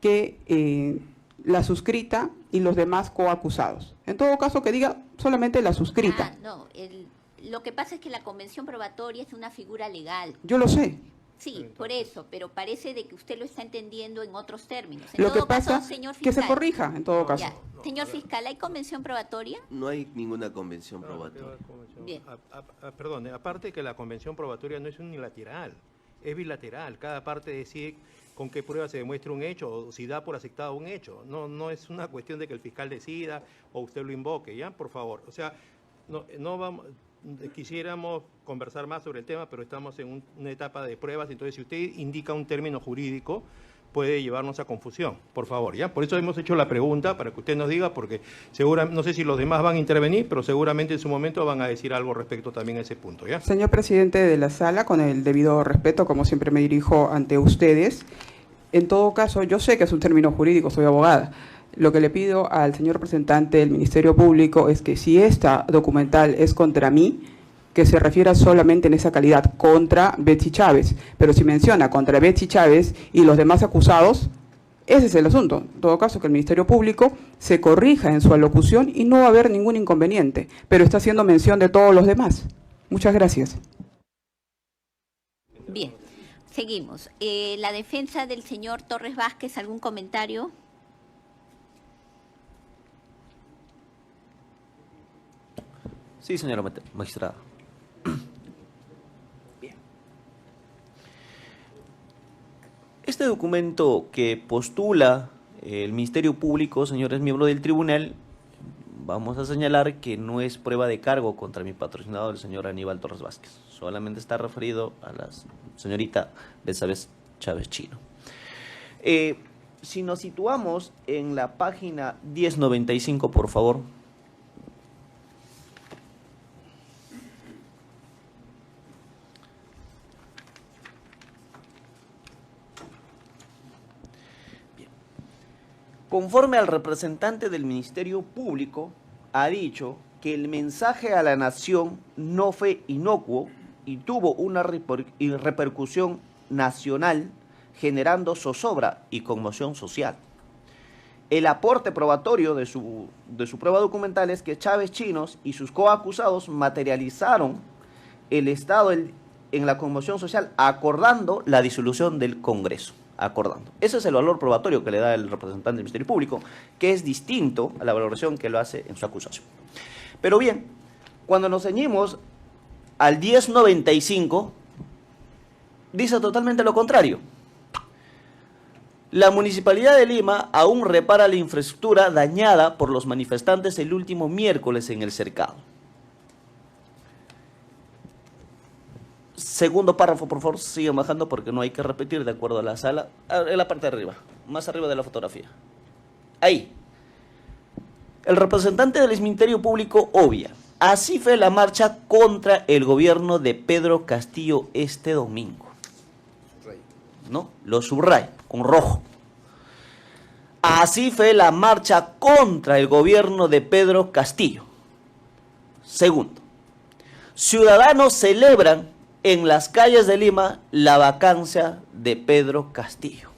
Speaker 1: que la suscrita y los demás coacusados. En todo caso, que diga solamente la suscrita.
Speaker 5: No, lo que pasa es que la convención probatoria es una figura legal.
Speaker 1: Yo lo sé.
Speaker 5: Sí, por eso, pero parece de que usted lo está entendiendo en otros términos.
Speaker 1: Lo que pasa es que se corrija, en todo caso.
Speaker 5: Ya. Señor fiscal, ¿hay convención probatoria?
Speaker 6: No hay ninguna convención probatoria.
Speaker 5: Bien.
Speaker 8: Perdón, aparte que la convención probatoria no es unilateral, es bilateral. Cada parte decide con qué prueba se demuestra un hecho o si da por aceptado un hecho. No es una cuestión de que el fiscal decida o usted lo invoque, ¿ya? Por favor. O sea, no vamos... Quisiéramos conversar más sobre el tema, pero estamos en una etapa de pruebas, entonces si usted indica un término jurídico, puede llevarnos a confusión, por favor, ¿ya? Por eso hemos hecho la pregunta, para que usted nos diga, porque seguramente, no sé si los demás van a intervenir, pero seguramente en su momento van a decir algo respecto también a ese punto, ¿ya?
Speaker 1: Señor presidente de la sala, con el debido respeto, como siempre me dirijo ante ustedes, en todo caso, yo sé que es un término jurídico, soy abogada. Lo que le pido al señor representante del Ministerio Público es que si esta documental es contra mí, que se refiera solamente en esa calidad contra Betsy Chávez, pero si menciona contra Betsy Chávez y los demás acusados, ese es el asunto. En todo caso, que el Ministerio Público se corrija en su alocución y no va a haber ningún inconveniente, pero está haciendo mención de todos los demás. Muchas gracias.
Speaker 5: Bien, seguimos. La defensa del señor Torres Vázquez, ¿algún comentario?
Speaker 2: Sí, señora magistrada. Bien. Este documento que postula el Ministerio Público, señores miembros del tribunal, vamos a señalar que no es prueba de cargo contra mi patrocinador, el señor Aníbal Torres Vázquez. Solamente está referido a la señorita Betsy Chávez Chino. Si nos situamos en la página 1095, por favor. Conforme al representante del Ministerio Público, ha dicho que el mensaje a la nación no fue inocuo y tuvo una repercusión nacional, generando zozobra y conmoción social. El aporte probatorio de su prueba documental es que Chávez Chinos y sus coacusados materializaron el Estado en la conmoción social, acordando la disolución del Congreso. Acordando. Ese es el valor probatorio que le da el representante del Ministerio Público, que es distinto a la valoración que lo hace en su acusación. Pero bien, cuando nos ceñimos al 1095, dice totalmente lo contrario. La Municipalidad de Lima aún repara la infraestructura dañada por los manifestantes el último miércoles en el cercado. Segundo párrafo, por favor, sigan bajando porque no hay que repetir de acuerdo a la sala. En la parte de arriba, más arriba de la fotografía. Ahí. El representante del Ministerio Público obvia. Así fue la marcha contra el gobierno de Pedro Castillo este domingo. ¿No? Lo subraya con rojo. Así fue la marcha contra el gobierno de Pedro Castillo. Segundo. Ciudadanos celebran en las calles de Lima la vacancia de Pedro Castillo.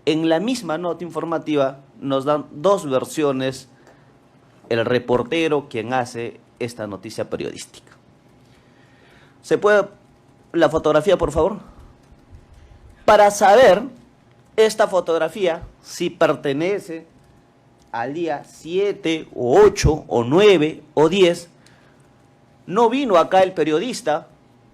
Speaker 2: En la misma nota informativa nos dan dos versiones el reportero quien hace esta noticia periodística. ¿Se puede la fotografía, por favor? Para saber esta fotografía si pertenece al día 7 o 8 o 9 o 10, no vino acá el periodista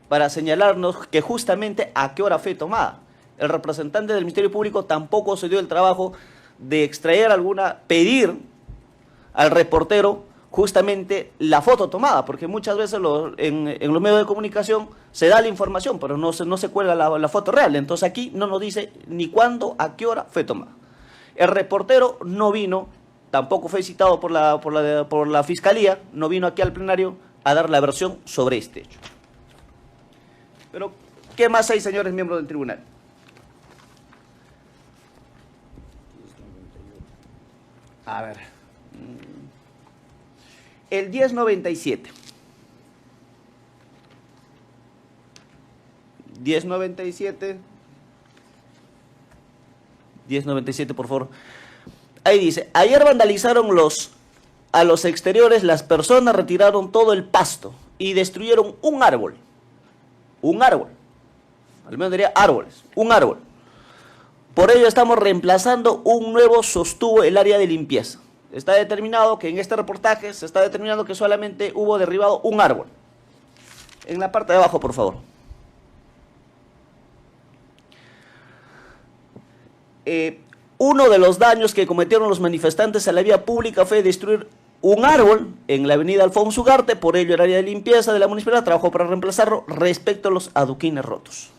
Speaker 2: para señalarnos que justamente a qué hora fue tomada. El representante del Ministerio Público tampoco se dio el trabajo de extraer pedir al reportero justamente la foto tomada, porque muchas veces en los medios de comunicación se da la información, pero no se cuelga la foto real. Entonces aquí no nos dice ni cuándo, a qué hora fue tomada. El reportero no vino, tampoco fue citado por la Fiscalía, no vino aquí al plenario a dar la versión sobre este hecho. Pero, ¿qué más hay, señores miembros del tribunal? A ver. El 1097. 1097. 1097, por favor. Ahí dice, ayer vandalizaron a los exteriores, las personas retiraron todo el pasto y destruyeron un árbol. Un árbol, al menos diría árboles, un árbol. Por ello estamos reemplazando un nuevo sostuvo el área de limpieza. Está determinado que en este reportaje se está determinando que solamente hubo derribado un árbol. En la parte de abajo, por favor. Uno de los daños que cometieron los manifestantes a la vía pública fue destruir un árbol en la avenida Alfonso Ugarte, por ello el área de limpieza de la municipalidad trabajó para reemplazarlo respecto a los adoquines rotos.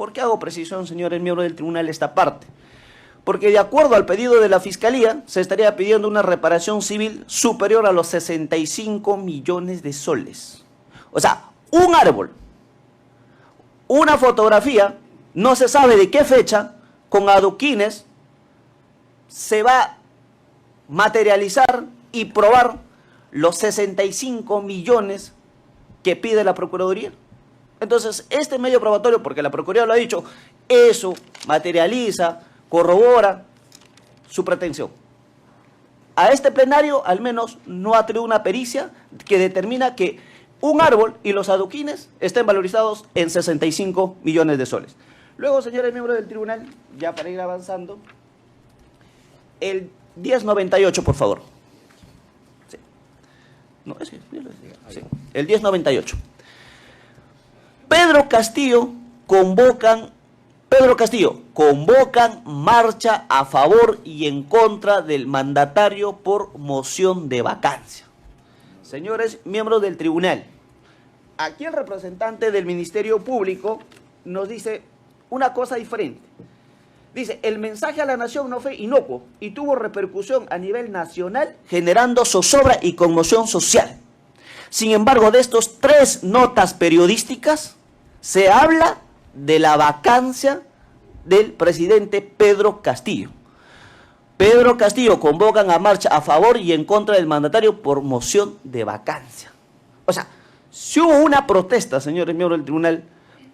Speaker 2: ¿Por qué hago precisión, señores miembros del tribunal, esta parte? Porque de acuerdo al pedido de la Fiscalía, se estaría pidiendo una reparación civil superior a los 65 millones de soles. O sea, un árbol, una fotografía, no se sabe de qué fecha, con adoquines, se va a materializar y probar los 65 millones que pide la Procuraduría. Entonces, este medio probatorio, porque la Procuraduría lo ha dicho, eso materializa, corrobora su pretensión. A este plenario, al menos, no ha tenido una pericia que determina que un árbol y los adoquines estén valorizados en 65 millones de soles. Luego, señores miembros del tribunal, ya para ir avanzando, el 1098, por favor. Sí. No, ese, sí. El 1098. Pedro Castillo convocan marcha a favor y en contra del mandatario por moción de vacancia. Señores miembros del tribunal, aquí el representante del Ministerio Público nos dice una cosa diferente. Dice, el mensaje a la nación no fue inocuo y tuvo repercusión a nivel nacional, generando zozobra y conmoción social. Sin embargo, de estos 3 notas periodísticas, se habla de la vacancia del presidente Pedro Castillo. Pedro Castillo convocan a marcha a favor y en contra del mandatario por moción de vacancia. O sea, si hubo una protesta, señores miembros del tribunal,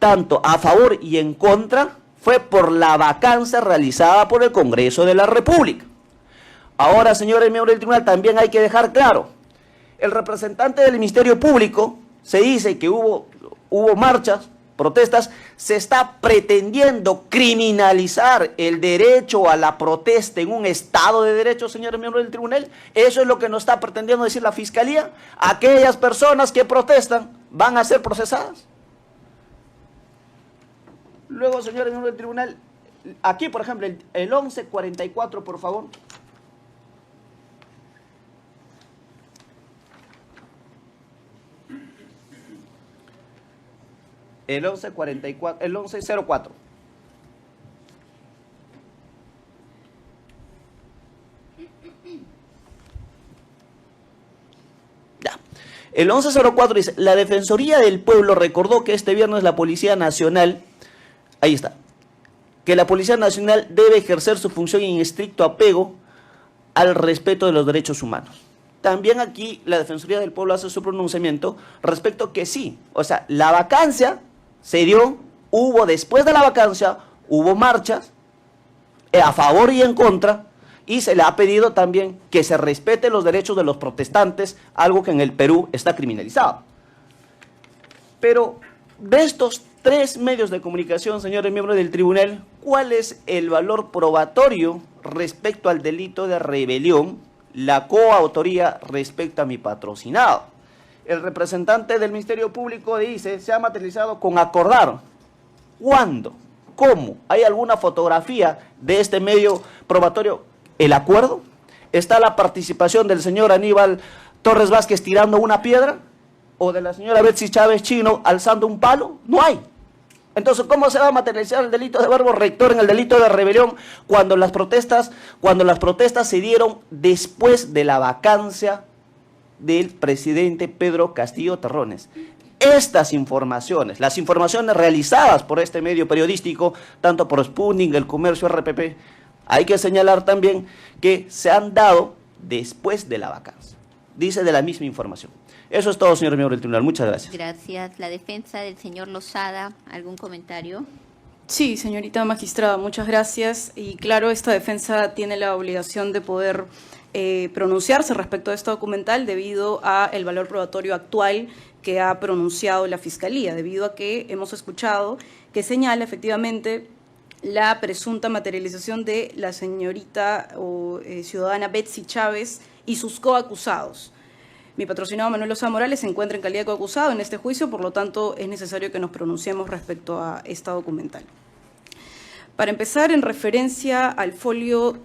Speaker 2: tanto a favor y en contra, fue por la vacancia realizada por el Congreso de la República. Ahora, señores miembros del tribunal, también hay que dejar claro, el representante del Ministerio Público se dice que hubo marchas, protestas, se está pretendiendo criminalizar el derecho a la protesta en un Estado de Derecho, señores miembros del tribunal. Eso es lo que nos está pretendiendo decir la Fiscalía. Aquellas personas que protestan van a ser procesadas. Luego, señores miembros del tribunal, aquí, por ejemplo, el 1144, por favor. El 1144, el 1104. Ya. El 1104 dice, la Defensoría del Pueblo recordó que este viernes la Policía Nacional, ahí está, que la Policía Nacional debe ejercer su función en estricto apego al respeto de los derechos humanos. También aquí la Defensoría del Pueblo hace su pronunciamiento respecto que sí, o sea, la vacancia se dio, después de la vacancia, hubo marchas a favor y en contra, y se le ha pedido también que se respeten los derechos de los protestantes, algo que en el Perú está criminalizado. Pero de estos 3 medios de comunicación, señores miembros del tribunal, ¿cuál es el valor probatorio respecto al delito de rebelión, la coautoría respecto a mi patrocinado? El representante del Ministerio Público dice, se ha materializado con acordar. ¿Cuándo? ¿Cómo? ¿Hay alguna fotografía de este medio probatorio? ¿El acuerdo? ¿Está la participación del señor Aníbal Torres Vázquez tirando una piedra? ¿O de la señora Betsy Chávez Chino alzando un palo? No hay. Entonces, ¿cómo se va a materializar el delito de verbo rector en el delito de rebelión cuando las protestas se dieron después de la vacancia del presidente Pedro Castillo Terrones? Estas informaciones, las informaciones realizadas por este medio periodístico, tanto por Sputnik, El Comercio, RPP, hay que señalar también que se han dado después de la vacancia. Dice de la misma información. Eso es todo, señor miembro del tribunal. Muchas gracias.
Speaker 5: Gracias. La defensa del señor Lozada, ¿algún comentario?
Speaker 3: Sí, señorita magistrada, muchas gracias. Y claro, esta defensa tiene la obligación de poder pronunciarse respecto a este documental debido a el valor probatorio actual que ha pronunciado la Fiscalía, debido a que hemos escuchado que señala efectivamente la presunta materialización de la señorita o ciudadana Betsy Chávez y sus coacusados. Mi patrocinado Manuel Lozada Morales se encuentra en calidad de coacusado en este juicio, por lo tanto es necesario que nos pronunciemos respecto a esta documental. Para empezar, en referencia al folio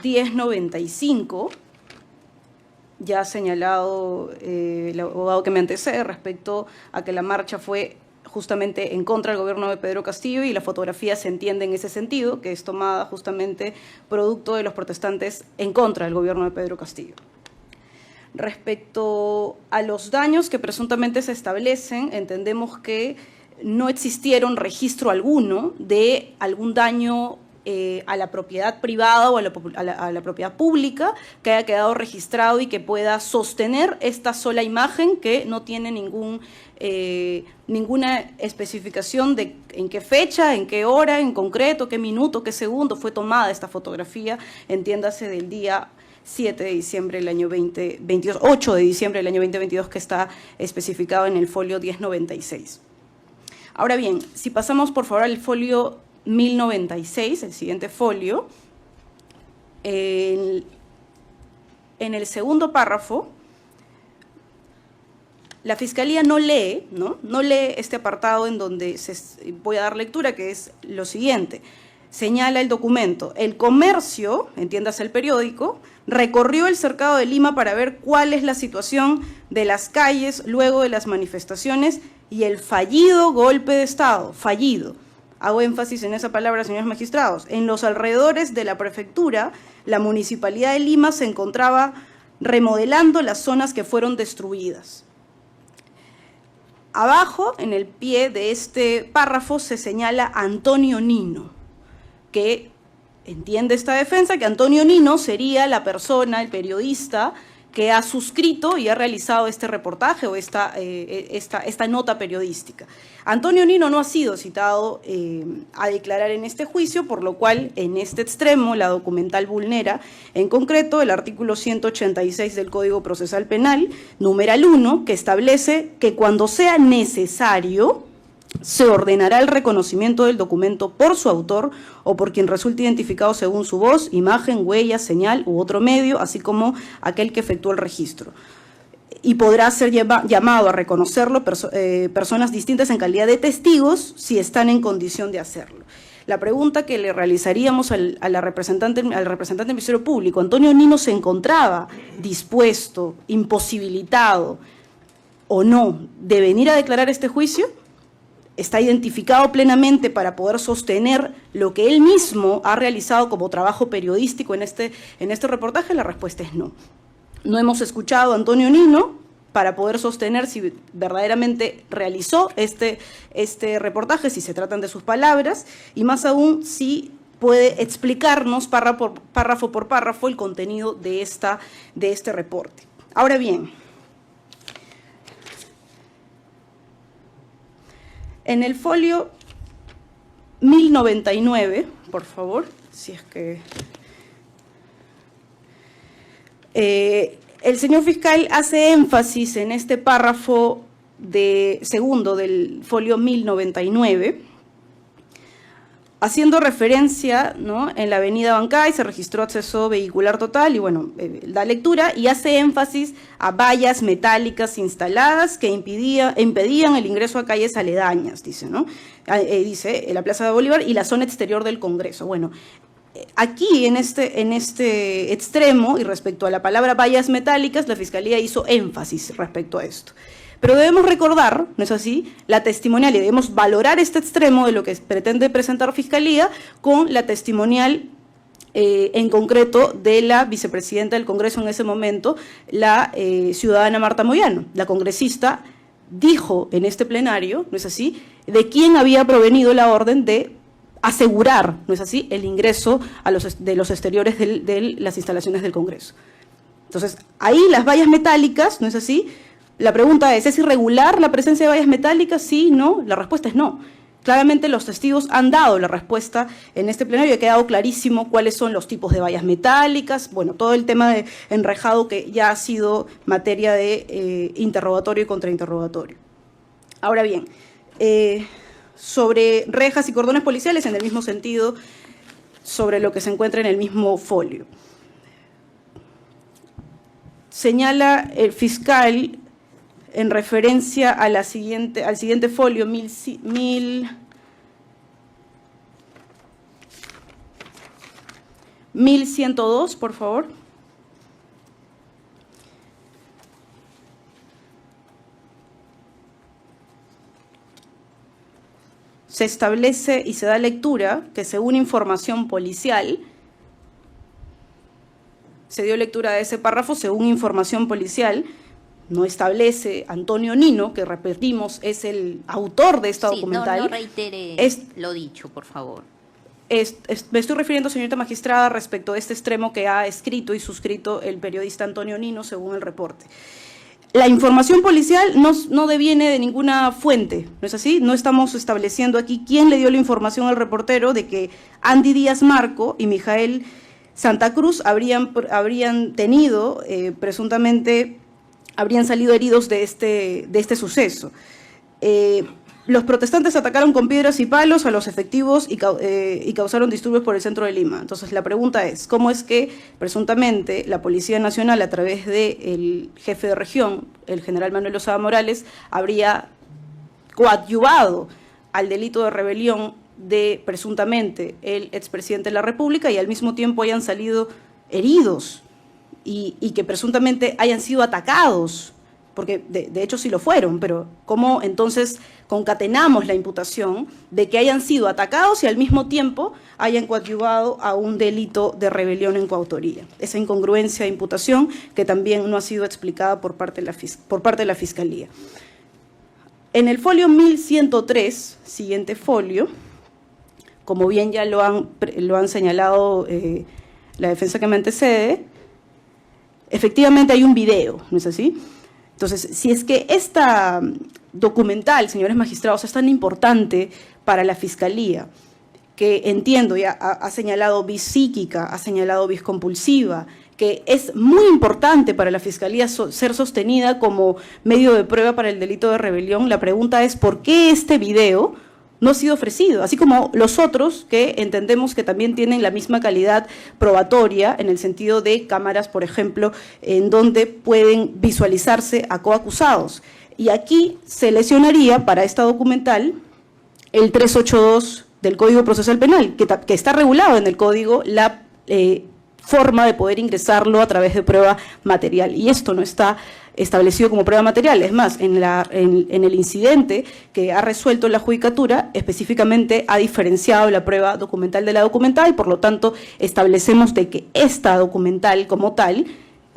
Speaker 3: 1095, ya ha señalado el abogado que me antecede respecto a que la marcha fue justamente en contra del gobierno de Pedro Castillo, y la fotografía se entiende en ese sentido, que es tomada justamente producto de los protestantes en contra del gobierno de Pedro Castillo. Respecto a los daños que presuntamente se establecen, entendemos que no existieron registro alguno de algún daño a la propiedad privada o a la propiedad pública que haya quedado registrado y que pueda sostener esta sola imagen, que no tiene ninguna especificación de en qué fecha, en qué hora en concreto, qué minuto, qué segundo fue tomada esta fotografía, entiéndase del día 7 de diciembre del año 2022, 8 de diciembre del año 2022, que está especificado en el folio 1096. Ahora bien, si pasamos por favor al folio 1096, el siguiente folio, en el segundo párrafo, la Fiscalía no lee este apartado en donde voy a dar lectura, que es lo siguiente. Señala el documento: el comercio, entiéndase el periódico, recorrió el cercado de Lima para ver cuál es la situación de las calles luego de las manifestaciones y el fallido golpe de Estado, fallido. Hago énfasis en esa palabra, señores magistrados. En los alrededores de la prefectura, la Municipalidad de Lima se encontraba remodelando las zonas que fueron destruidas. Abajo, en el pie de este párrafo, se señala Antonio Nino, que entiende esta defensa, que Antonio Nino sería la persona, el periodista, que ha suscrito y ha realizado este reportaje o esta nota periodística. Antonio Nino no ha sido citado a declarar en este juicio, por lo cual en este extremo la documental vulnera en concreto el artículo 186 del Código Procesal Penal, numeral 1, que establece que cuando sea necesario se ordenará el reconocimiento del documento por su autor o por quien resulte identificado según su voz, imagen, huella, señal u otro medio, así como aquel que efectuó el registro. Y podrá ser llamado a reconocerlo personas distintas en calidad de testigos si están en condición de hacerlo. La pregunta que le realizaríamos al representante del Ministerio Público: ¿Antonio Nino se encontraba dispuesto, imposibilitado o no de venir a declarar este juicio? ¿Está identificado plenamente para poder sostener lo que él mismo ha realizado como trabajo periodístico en este reportaje? La respuesta es no. No hemos escuchado a Antonio Nino para poder sostener si verdaderamente realizó este reportaje, si se tratan de sus palabras, y más aún si puede explicarnos párrafo por párrafo el contenido de este reporte. Ahora bien, en el folio 1099, por favor, si es que... el señor fiscal hace énfasis en este párrafo segundo del folio 1099, haciendo referencia, ¿no?, en la avenida Bancay se registró acceso vehicular total, y bueno, da lectura y hace énfasis a vallas metálicas instaladas que impedían el ingreso a calles aledañas, dice, ¿no? Dice la Plaza de Bolívar y la zona exterior del Congreso. Bueno, aquí en este extremo y respecto a la palabra vallas metálicas, la Fiscalía hizo énfasis respecto a esto. Pero debemos recordar, ¿no es así?, la testimonial, y debemos valorar este extremo de lo que pretende presentar Fiscalía con la testimonial en concreto de la vicepresidenta del Congreso en ese momento, la ciudadana Marta Moyano. La congresista dijo en este plenario, ¿no es así?, de quién había provenido la orden de asegurar, ¿no es así?, el ingreso de los exteriores de las instalaciones del Congreso. Entonces, ahí las vallas metálicas, ¿no es así?, la pregunta ¿es irregular la presencia de vallas metálicas? Sí, no, la respuesta es no. Claramente los testigos han dado la respuesta en este plenario y ha quedado clarísimo cuáles son los tipos de vallas metálicas, bueno, todo el tema de enrejado que ya ha sido materia de interrogatorio y contrainterrogatorio. Ahora bien, sobre rejas y cordones policiales, en el mismo sentido, sobre lo que se encuentra en el mismo folio. Señala el fiscal en referencia a al siguiente folio, 1102, por favor. se establece y se da lectura que según información policial, se dio lectura de ese párrafo, según información policial, no establece Antonio Nino, que repetimos es el autor de esta documental.
Speaker 5: No reitere lo dicho, por favor.
Speaker 3: Me estoy refiriendo, señorita magistrada, respecto a este extremo que ha escrito y suscrito el periodista Antonio Nino, según el reporte. La información policial no deviene de ninguna fuente, ¿no es así? No estamos estableciendo aquí quién le dio la información al reportero de que Andy Díaz Marco y Mijael Santa Cruz habrían tenido, presuntamente, habrían salido heridos de este suceso. Los protestantes atacaron con piedras y palos a los efectivos y causaron disturbios por el centro de Lima. Entonces, la pregunta es, ¿cómo es que, presuntamente, la Policía Nacional, a través del jefe de región, el general Manuel Lozada Morales, habría coadyuvado al delito de rebelión de, presuntamente, el expresidente de la República y al mismo tiempo hayan salido heridos y que presuntamente hayan sido atacados? Porque de hecho sí lo fueron, pero ¿cómo entonces concatenamos la imputación de que hayan sido atacados y al mismo tiempo hayan coadyuvado a un delito de rebelión en coautoría? Esa incongruencia de imputación que también no ha sido explicada por parte de la Fiscalía. En el folio 1103, siguiente folio, como bien ya lo han señalado la defensa que me antecede, efectivamente hay un video, ¿no es así? Entonces, si es que esta documental, señores magistrados, es tan importante para la Fiscalía, que entiendo, ya ha señalado vis psíquica, ha señalado vis compulsiva, que es muy importante para la Fiscalía ser sostenida como medio de prueba para el delito de rebelión, la pregunta es ¿por qué este video no ha sido ofrecido? Así como los otros que entendemos que también tienen la misma calidad probatoria en el sentido de cámaras, por ejemplo, en donde pueden visualizarse a coacusados. Y aquí se lesionaría para esta documental el 382 del Código Procesal Penal, que está regulado en el Código la forma de poder ingresarlo a través de prueba material. Y esto no está establecido como prueba material. Es más, en el incidente que ha resuelto la judicatura, específicamente ha diferenciado la prueba documental de la documentada y por lo tanto establecemos de que esta documental como tal,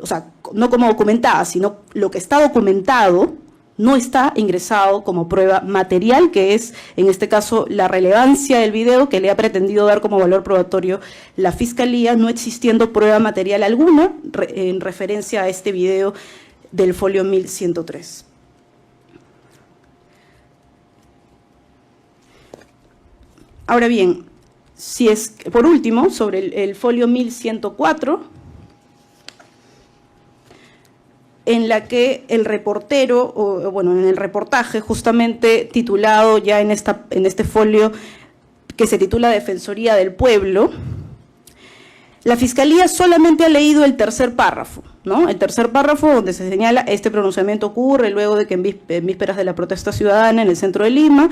Speaker 3: o sea, no como documentada, sino lo que está documentado, no está ingresado como prueba material, que es, en este caso, la relevancia del video que le ha pretendido dar como valor probatorio la Fiscalía, no existiendo prueba material alguna en referencia a este video del folio 1103. Ahora bien, si es, por último, sobre el folio 1104, en la que el reportero, en el reportaje justamente titulado ya en este folio que se titula Defensoría del Pueblo, la Fiscalía solamente ha leído el tercer párrafo, ¿no? El tercer párrafo donde se señala este pronunciamiento ocurre luego de que en vísperas de la protesta ciudadana en el centro de Lima,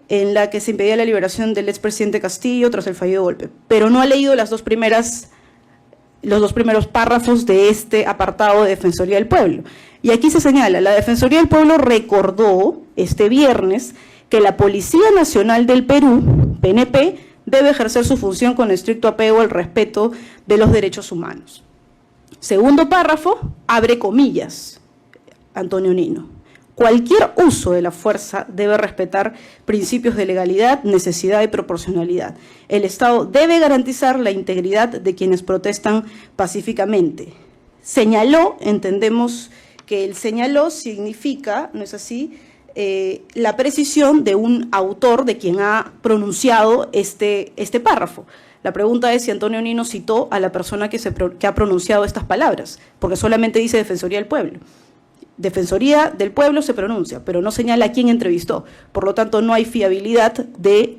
Speaker 3: en la que se impedía la liberación del expresidente Castillo tras el fallido golpe, pero no ha leído los dos primeros párrafos de este apartado de Defensoría del Pueblo. Y aquí se señala, la Defensoría del Pueblo recordó este viernes que la Policía Nacional del Perú, PNP, debe ejercer su función con estricto apego al respeto de los derechos humanos. Segundo párrafo, abre comillas, Antonio Nino. Cualquier uso de la fuerza debe respetar principios de legalidad, necesidad y proporcionalidad. El Estado debe garantizar la integridad de quienes protestan pacíficamente. Señaló, entendemos que el señaló significa, ¿no es así?, la precisión de un autor de quien ha pronunciado este párrafo. La pregunta es si Antonio Nino citó a la persona que ha pronunciado estas palabras, porque solamente dice Defensoría del Pueblo. Defensoría del Pueblo se pronuncia, pero no señala a quién entrevistó. Por lo tanto, no hay fiabilidad de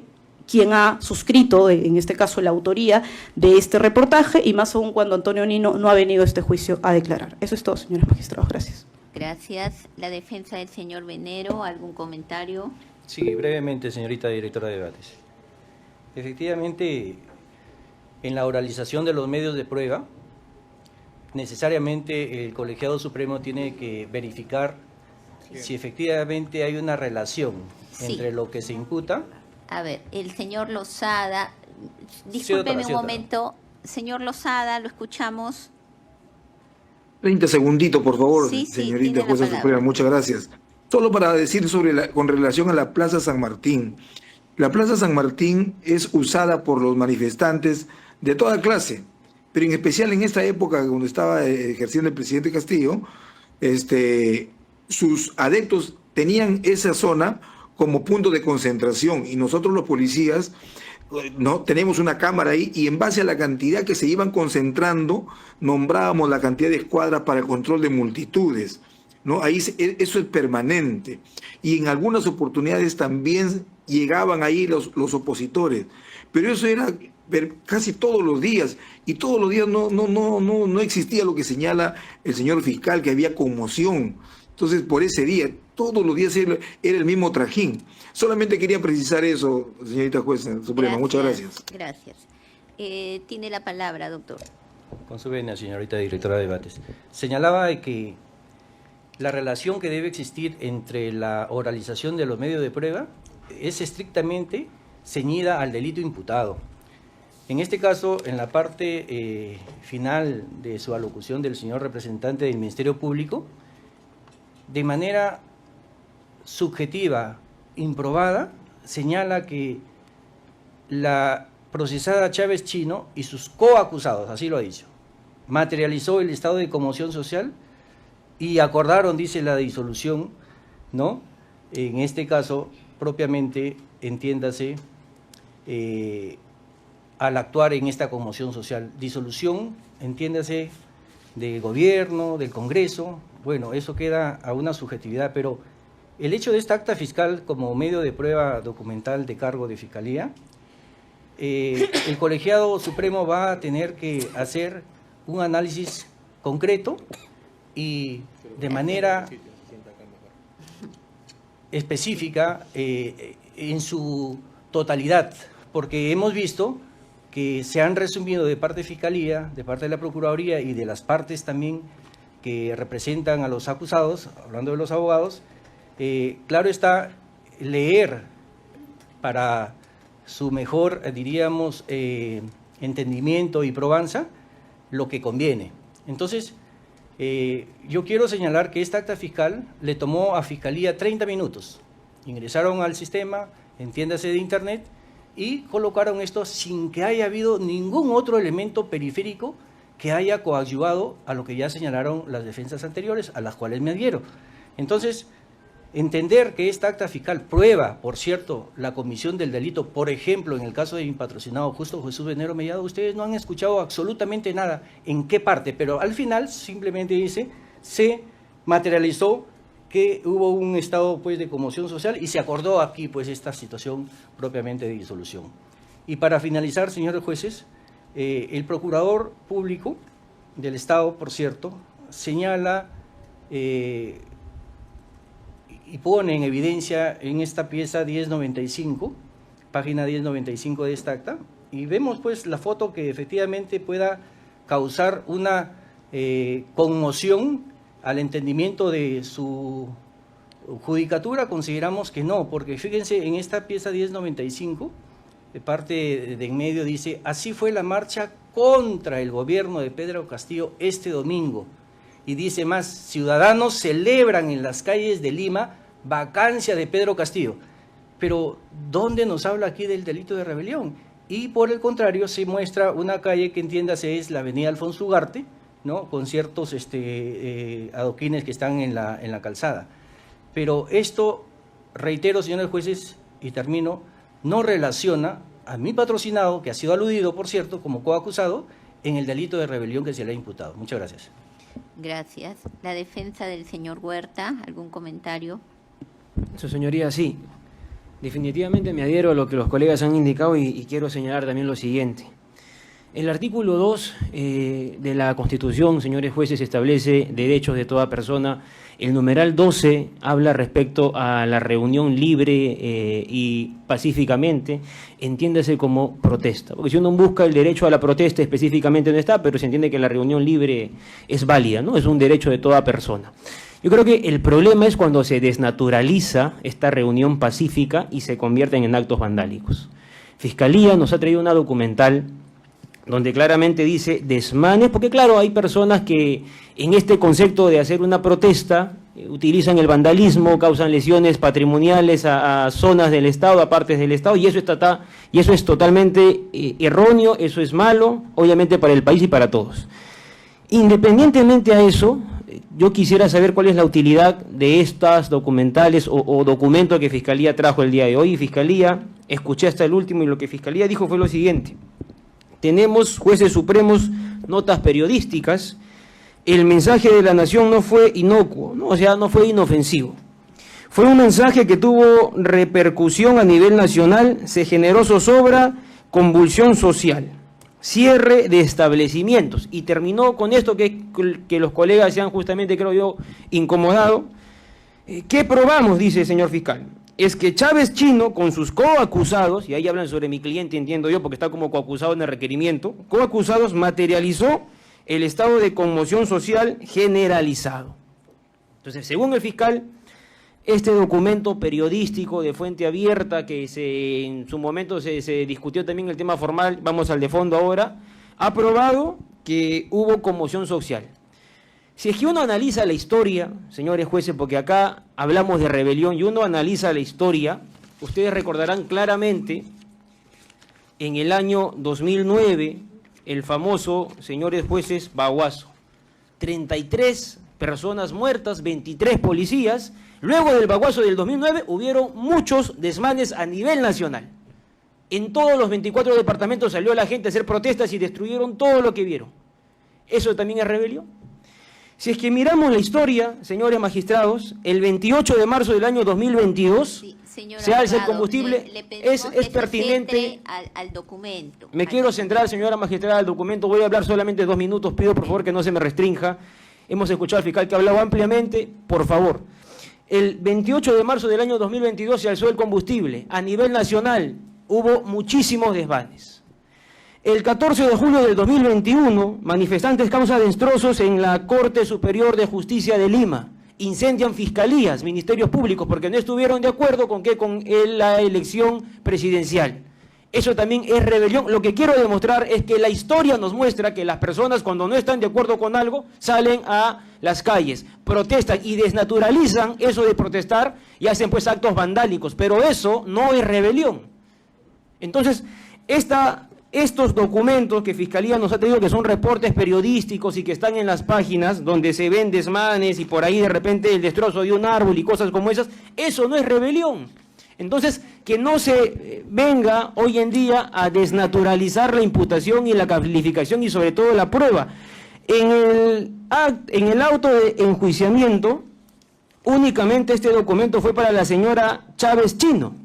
Speaker 3: quién ha suscrito, en este caso, la autoría de este reportaje, y más aún cuando Antonio Nino no ha venido a este juicio a declarar. Eso es todo, señores magistrados. Gracias.
Speaker 5: Gracias. La defensa del señor Venero, ¿algún comentario?
Speaker 9: Sí, brevemente, señorita directora de debates. Efectivamente, en la oralización de los medios de prueba, necesariamente el colegiado supremo tiene que verificar si efectivamente hay una relación entre lo que se imputa
Speaker 5: A ver, el señor Lozada,
Speaker 9: Sí,
Speaker 5: discúlpeme
Speaker 9: doctora,
Speaker 5: un momento. Señor Lozada, lo escuchamos.
Speaker 10: 30 segunditos, por favor,
Speaker 5: Sí, sí,
Speaker 10: señorita
Speaker 5: tiene la
Speaker 10: jueza
Speaker 5: palabra.
Speaker 10: suprema, muchas gracias. Solo para decir con relación a la Plaza San Martín. La Plaza San Martín es usada por los manifestantes de toda clase, pero en especial en esta época cuando estaba ejerciendo el presidente Castillo, sus adeptos tenían esa zona como punto de concentración y nosotros los policías no tenemos una cámara ahí y en base a la cantidad que se iban concentrando nombrábamos la cantidad de escuadras para el control de multitudes, ¿no? Ahí eso es permanente y en algunas oportunidades también llegaban ahí los opositores, pero eso era casi todos los días y todos los días no existía lo que señala el señor fiscal, que había conmoción. Entonces, por ese día, todos los días era el mismo trajín. Solamente quería precisar eso, señorita jueza suprema. Muchas gracias.
Speaker 5: Gracias. Tiene la palabra, doctor.
Speaker 9: Con su venia, señorita directora de debates. Señalaba de que la relación que debe existir entre la oralización de los medios de prueba es estrictamente ceñida al delito imputado. En este caso, en la parte final de su alocución del señor representante del Ministerio Público, de manera subjetiva, improbada, señala que la procesada Chávez Chino y sus coacusados, así lo ha dicho, materializó el estado de conmoción social y acordaron, dice, la disolución, ¿no? En este caso, propiamente, entiéndase, al actuar en esta conmoción social. Disolución, entiéndase, del gobierno, del Congreso, bueno, eso queda a una subjetividad, pero el hecho de esta acta fiscal como medio de prueba documental de cargo de fiscalía, el colegiado supremo va a tener que hacer un análisis concreto y de manera específica en su totalidad, porque hemos visto que se han resumido de parte de Fiscalía, de parte de la Procuraduría y de las partes también que representan a los acusados, hablando de los abogados, claro está, leer para su mejor, diríamos, entendimiento y probanza, lo que conviene. Entonces, yo quiero señalar que esta acta fiscal le tomó a Fiscalía 30 minutos. Ingresaron al sistema, entiéndase de Internet, y colocaron esto sin que haya habido ningún otro elemento periférico que haya coadyuvado a lo que ya señalaron las defensas anteriores, a las cuales me adhiero. Entonces, entender que esta acta fiscal prueba, por cierto, la comisión del delito, por ejemplo, en el caso de mi patrocinado Justo Jesús Venero Mellado, ustedes no han escuchado absolutamente nada en qué parte, pero al final simplemente dice, se materializó que hubo un estado pues de conmoción social y se acordó aquí pues esta situación propiamente de disolución. Y para finalizar, señores jueces, el procurador público del Estado, por cierto, señala y pone en evidencia en esta pieza 1095, página 1095 de esta acta, y vemos pues la foto que efectivamente pueda causar una conmoción al entendimiento de su judicatura. Consideramos que no, porque fíjense en esta pieza 1095, de parte de en medio dice, así fue la marcha contra el gobierno de Pedro Castillo este domingo. Y dice más, ciudadanos celebran en las calles de Lima vacancia de Pedro Castillo. Pero, ¿dónde nos habla aquí del delito de rebelión? Y por el contrario, se muestra una calle que entiéndase es la avenida Alfonso Ugarte, ¿no? Con ciertos adoquines que están en la calzada. Pero esto, reitero, señores jueces, y termino, no relaciona a mi patrocinado, que ha sido aludido, por cierto, como coacusado, en el delito de rebelión que se le ha imputado. Muchas gracias.
Speaker 5: Gracias. La defensa del señor Huerta, ¿algún comentario?
Speaker 4: Su señoría, sí. Definitivamente me adhiero a lo que los colegas han indicado y quiero señalar también lo siguiente. El artículo 2 de la Constitución, señores jueces, establece derechos de toda persona. El numeral 12 habla respecto a la reunión libre y pacíficamente, entiéndase como protesta. Porque si uno busca el derecho a la protesta, específicamente no está, pero se entiende que la reunión libre es válida, ¿no? Es un derecho de toda persona. Yo creo que el problema es cuando se desnaturaliza esta reunión pacífica y se convierten en actos vandálicos. Fiscalía nos ha traído una documental donde claramente dice desmanes, porque claro, hay personas que en este concepto de hacer una protesta utilizan el vandalismo, causan lesiones patrimoniales a zonas del Estado, a partes del Estado, y eso es totalmente erróneo, eso es malo, obviamente para el país y para todos. Independientemente a eso, yo quisiera saber cuál es la utilidad de estas documentales o documentos que Fiscalía trajo el día de hoy. Fiscalía, escuché hasta el último y lo que Fiscalía dijo fue lo siguiente: tenemos jueces supremos, notas periodísticas, el mensaje de la Nación no fue inocuo, ¿no? O sea, no fue inofensivo. Fue un mensaje que tuvo repercusión a nivel nacional, se generó zozobra, convulsión social, cierre de establecimientos. Y terminó con esto que los colegas se han justamente, creo yo, incomodado. ¿Qué probamos? Dice el señor fiscal. Es que Chávez Chino, con sus coacusados, y ahí hablan sobre mi cliente, entiendo yo, porque está como coacusado en el requerimiento, coacusados, materializó el estado de conmoción social generalizado. Entonces, según el fiscal, este documento periodístico de fuente abierta, que en su momento se discutió también el tema formal, vamos al de fondo ahora, ha probado que hubo conmoción social. Si es que uno analiza la historia, señores jueces, porque acá hablamos de rebelión, y uno analiza la historia, ustedes recordarán claramente, en el año 2009, el famoso, señores jueces, Baguazo. 33 personas muertas, 23 policías. Luego del Baguazo del 2009 hubieron muchos desmanes a nivel nacional. En todos los 24 departamentos salió la gente a hacer protestas y destruyeron todo lo que vieron. ¿Eso también es rebelión? Si es que miramos la historia, señores magistrados, el 28 de marzo del año 2022, sí, se alza el combustible, es pertinente
Speaker 5: al documento.
Speaker 4: Me quiero centrar, señora magistrada, al documento, voy a hablar solamente 2 minutos, pido por favor que no se me restrinja. Hemos escuchado al fiscal que ha hablado ampliamente, por favor. El 28 de marzo del año 2022 se alzó el combustible, a nivel nacional hubo muchísimos desmanes. El 14 de julio del 2021, manifestantes causan destrozos en la Corte Superior de Justicia de Lima. Incendian fiscalías, ministerios públicos, porque no estuvieron de acuerdo con la elección presidencial. Eso también es rebelión. Lo que quiero demostrar es que la historia nos muestra que las personas, cuando no están de acuerdo con algo, salen a las calles, protestan y desnaturalizan eso de protestar y hacen pues actos vandálicos. Pero eso no es rebelión. Entonces, estos documentos que Fiscalía nos ha traído, que son reportes periodísticos y que están en las páginas donde se ven desmanes y por ahí de repente el destrozo de un árbol y cosas como esas, eso no es rebelión. Entonces, que no se venga hoy en día a desnaturalizar la imputación y la calificación y sobre todo la prueba. En el auto de enjuiciamiento, únicamente este documento fue para la señora Chávez Chino.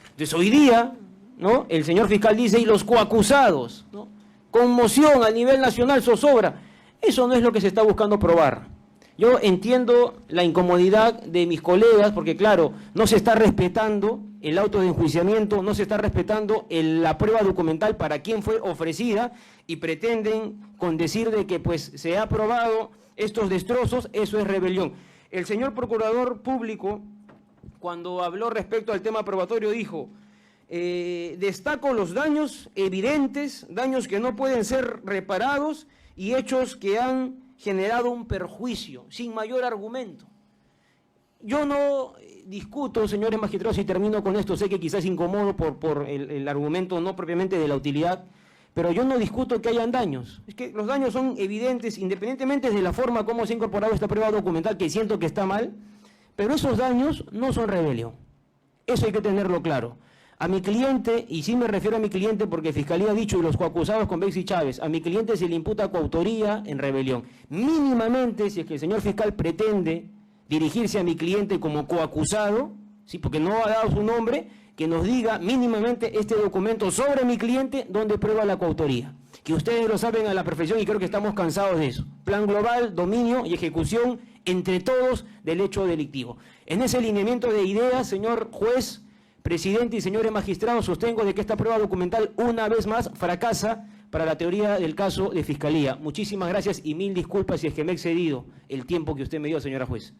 Speaker 4: Entonces hoy día, ¿no?, el señor fiscal dice, y los coacusados, ¿no?, conmoción a nivel nacional, zozobra. Eso no es lo que se está buscando probar. Yo entiendo la incomodidad de mis colegas, porque claro, no se está respetando el auto de enjuiciamiento, no se está respetando la prueba documental para quién fue ofrecida, y pretenden con decir de que pues se ha probado estos destrozos, eso es rebelión. El señor procurador público, cuando habló respecto al tema probatorio, dijo: destaco los daños evidentes, daños que no pueden ser reparados y hechos que han generado un perjuicio, sin mayor argumento. Yo no discuto, señores magistrados, y termino con esto, sé que quizás incomodo por el argumento no propiamente de la utilidad, pero yo no discuto que hayan daños. Es que los daños son evidentes, independientemente de la forma como se ha incorporado esta prueba documental, que siento que está mal, pero esos daños no son rebelión. Eso hay que tenerlo claro. A mi cliente, y sí me refiero a mi cliente porque Fiscalía ha dicho, y los coacusados con Bexy Chávez, a mi cliente se le imputa coautoría en rebelión. Mínimamente, si es que el señor fiscal pretende dirigirse a mi cliente como coacusado, ¿sí?, porque no ha dado su nombre, que nos diga mínimamente este documento sobre mi cliente donde prueba la coautoría. que ustedes lo saben a la perfección y creo que estamos cansados de eso. Plan global, dominio y ejecución entre todos del hecho delictivo. En ese lineamiento de ideas, señor juez, presidente y señores magistrados, sostengo de que esta prueba documental una vez más fracasa para la teoría del caso de Fiscalía. Muchísimas gracias y mil disculpas si es que me he excedido el tiempo que usted me dio, señora juez.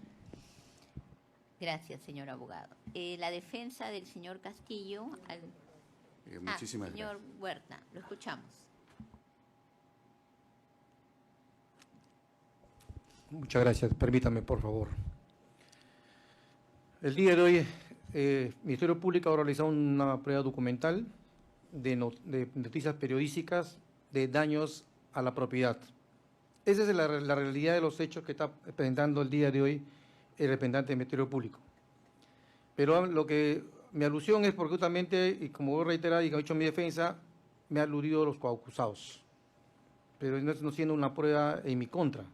Speaker 5: Gracias, señor abogado. La defensa del señor Castillo.
Speaker 11: Muchísimas
Speaker 5: señor Huerta, lo escuchamos.
Speaker 8: Muchas gracias. Permítame, por favor. El día de hoy, el Ministerio Público ha realizado una prueba documental de noticias periodísticas de daños a la propiedad. Esa es la realidad de los hechos que está presentando el día de hoy el representante del Ministerio Público. Pero lo que mi alusión es porque justamente, y como voy a reiterar y como he dicho en mi defensa, me ha aludido a los coacusados. Pero no siendo una prueba en mi contra,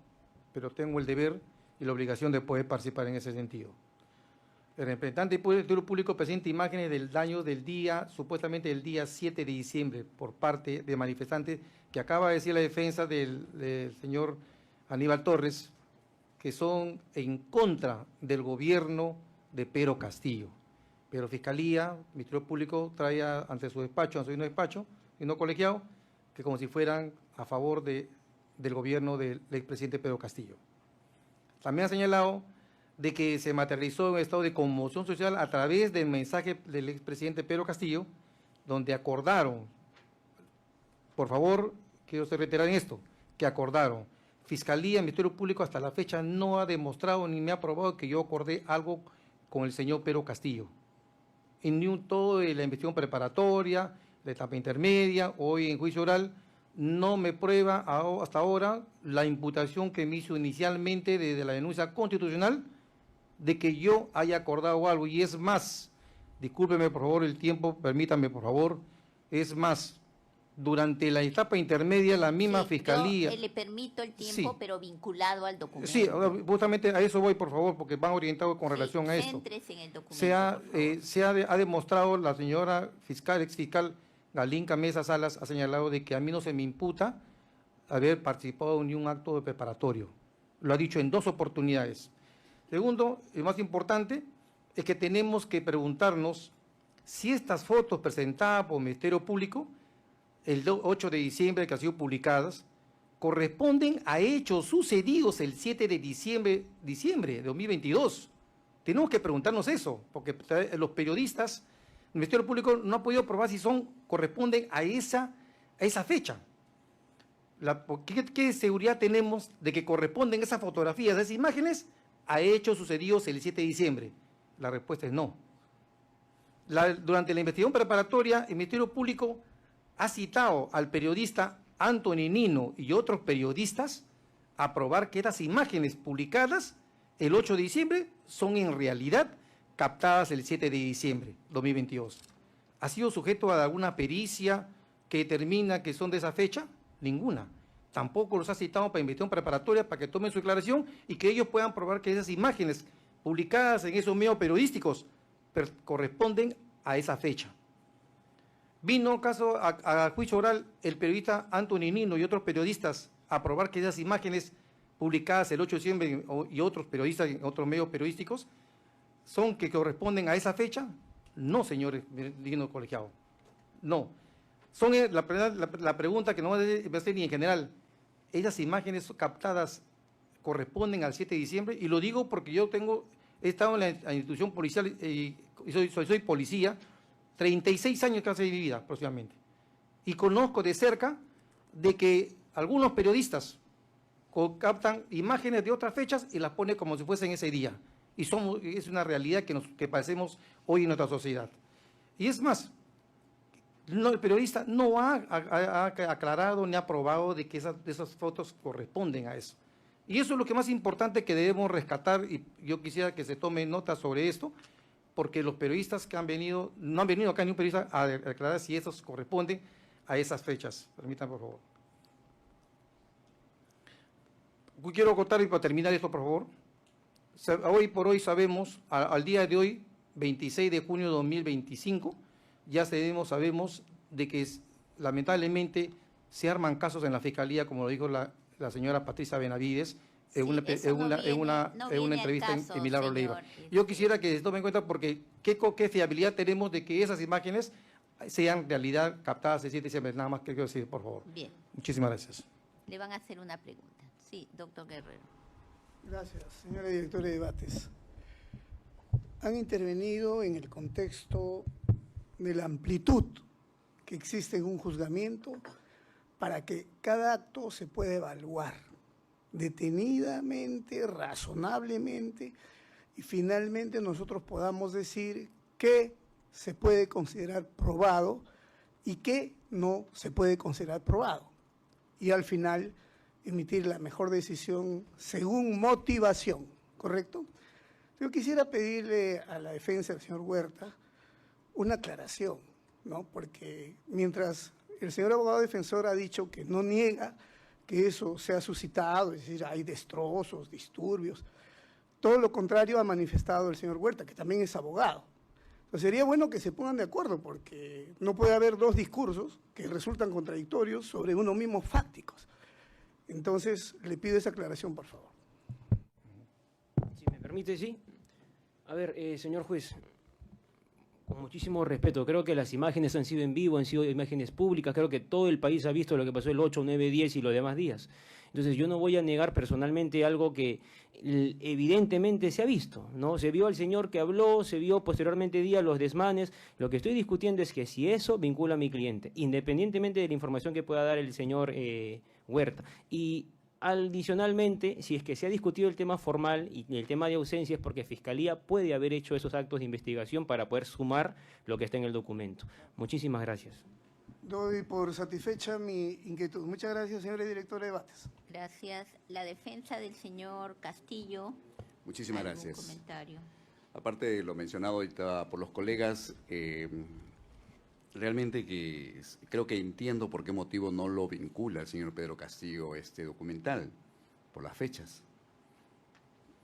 Speaker 8: pero tengo el deber y la obligación de poder participar en ese sentido. El representante del Ministerio Público presenta imágenes del daño del día, supuestamente del día 7 de diciembre, por parte de manifestantes, que acaba de decir la defensa del señor Aníbal Torres, que son en contra del gobierno de Pedro Castillo. Pero Fiscalía, Ministerio Público, trae ante su despacho, y no colegiado, que como si fueran a favor del gobierno del expresidente Pedro Castillo. También ha señalado de que se materializó un estado de conmoción social a través del mensaje del expresidente Pedro Castillo, donde acordaron, por favor, quiero reiterar en esto, que acordaron, Fiscalía, Ministerio Público hasta la fecha no ha demostrado ni me ha probado que yo acordé algo con el señor Pedro Castillo. En ni un todo de la investigación preparatoria, la etapa intermedia, hoy en juicio oral, no me prueba hasta ahora la imputación que me hizo inicialmente desde la denuncia constitucional de que yo haya acordado algo. Y es más, discúlpeme por favor el tiempo, permítame por favor, es más, durante la etapa intermedia la misma Fiscalía...
Speaker 5: Yo le permito el tiempo,
Speaker 8: Sí.
Speaker 5: pero vinculado al documento.
Speaker 8: Sí, justamente a eso voy, por favor, porque van orientados con relación a esto.
Speaker 5: Céntrese en el documento.
Speaker 8: Ha demostrado la señora fiscal, exfiscal Galinca Mesa Salas, ha señalado de que a mí no se me imputa haber participado en ningún acto de preparatorio. Lo ha dicho en 2 oportunidades. Segundo, y más importante, es que tenemos que preguntarnos si estas fotos presentadas por el Ministerio Público el 8 de diciembre, que han sido publicadas, corresponden a hechos sucedidos el 7 de diciembre de 2022. Tenemos que preguntarnos eso, porque los periodistas, el Ministerio Público no ha podido probar si corresponden a esa fecha. ¿Qué seguridad tenemos de que corresponden esas fotografías, esas imágenes, a hechos sucedidos el 7 de diciembre? La respuesta es no. Durante la investigación preparatoria, el Ministerio Público ha citado al periodista Anthony Nino y otros periodistas a probar que estas imágenes publicadas el 8 de diciembre son en realidad captadas el 7 de diciembre de 2022. ¿Ha sido sujeto a alguna pericia que determina que son de esa fecha? Ninguna. Tampoco los ha citado para investigación preparatoria para que tomen su declaración y que ellos puedan probar que esas imágenes publicadas en esos medios periodísticos corresponden a esa fecha. Vino caso a juicio oral el periodista Anthony Nino y otros periodistas a probar que esas imágenes publicadas el 8 de diciembre y otros periodistas en otros medios periodísticos son que corresponden a esa fecha. No, señores, digno colegiado, no. Son la pregunta que no va a ser ni en general. Esas imágenes captadas corresponden al 7 de diciembre y lo digo porque yo he estado en la institución policial y soy policía, 36 años casi de mi vida aproximadamente. Y conozco de cerca de que algunos periodistas captan imágenes de otras fechas y las ponen como si fuesen ese día. Y es una realidad que padecemos hoy en nuestra sociedad. Y es más, el periodista no ha aclarado ni ha probado de que esas fotos corresponden a eso. Y eso es lo que más importante que debemos rescatar, y yo quisiera que se tome nota sobre esto, porque los periodistas que han venido, no han venido acá ni un periodista a aclarar si esos corresponden a esas fechas. Permítanme, por favor. Quiero cortar y para terminar esto, por favor. Hoy por hoy sabemos, al día de hoy, 26 de junio de 2025, ya sabemos de que lamentablemente se arman casos en la Fiscalía, como lo dijo la señora Patricia Benavides, en una entrevista en Milagro Leiva. Yo quisiera que se tome en cuenta porque qué fiabilidad tenemos de que esas imágenes sean realidad captadas el 7 de diciembre. Nada más que quiero decir, por favor.
Speaker 5: Bien.
Speaker 8: Muchísimas gracias.
Speaker 5: Le van a hacer una pregunta. Sí, doctor Guerrero.
Speaker 12: Gracias, señora directora de debates. Han intervenido en el contexto de la amplitud que existe en un juzgamiento para que cada acto se pueda evaluar detenidamente, razonablemente, y finalmente nosotros podamos decir qué se puede considerar probado y qué no se puede considerar probado. Y al final emitir la mejor decisión según motivación, ¿correcto? Yo quisiera pedirle a la defensa del señor Huerta una aclaración, ¿no? Porque mientras el señor abogado defensor ha dicho que no niega que eso se ha suscitado, es decir, hay destrozos, disturbios, todo lo contrario ha manifestado el señor Huerta, que también es abogado. Entonces sería bueno que se pongan de acuerdo, porque no puede haber dos discursos que resultan contradictorios sobre unos mismos fácticos. Entonces, le pido esa aclaración, por favor.
Speaker 4: Si me permite, sí. A ver, señor juez, con muchísimo respeto, creo que las imágenes han sido en vivo, han sido imágenes públicas, creo que todo el país ha visto lo que pasó el 8, 9, 10 y los demás días. Entonces yo no voy a negar personalmente algo que evidentemente se ha visto, ¿no? Se vio al señor que habló, se vio posteriormente día los desmanes. Lo que estoy discutiendo es que si eso vincula a mi cliente, independientemente de la información que pueda dar el señor Huerta. Y adicionalmente, si es que se ha discutido el tema formal y el tema de ausencia, es porque Fiscalía puede haber hecho esos actos de investigación para poder sumar lo que está en el documento. Muchísimas gracias.
Speaker 12: Doy por satisfecha mi inquietud. Muchas gracias, señora directora de debates.
Speaker 5: Gracias. La defensa del señor Castillo.
Speaker 11: Muchísimas
Speaker 5: ¿Algún
Speaker 11: gracias.
Speaker 5: comentario?
Speaker 11: Aparte de lo mencionado ahorita por los colegas, realmente que creo que entiendo por qué motivo no lo vincula el señor Pedro Castillo este documental, por las fechas.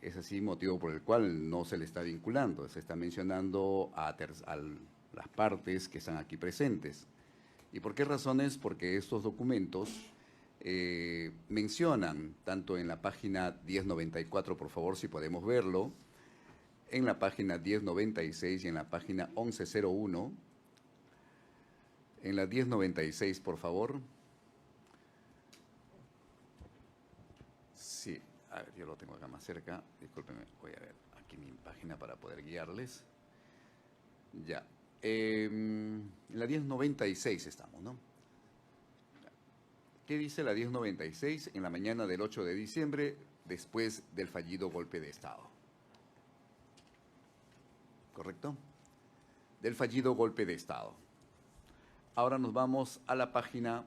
Speaker 11: Es así motivo por el cual no se le está vinculando, se está mencionando a las partes que están aquí presentes. ¿Y por qué razones? Porque estos documentos mencionan, tanto en la página 1094, por favor, si podemos verlo, en la página 1096 y en la página 1101. En la 1096, por favor. Sí, a ver, yo lo tengo acá más cerca. Discúlpenme, voy a ver aquí mi página para poder guiarles. Ya. En la 1096 estamos, ¿no? ¿Qué dice la 1096 en la mañana del 8 de diciembre, después del fallido golpe de Estado? ¿Correcto? Del fallido golpe de Estado. Ahora nos vamos a la página,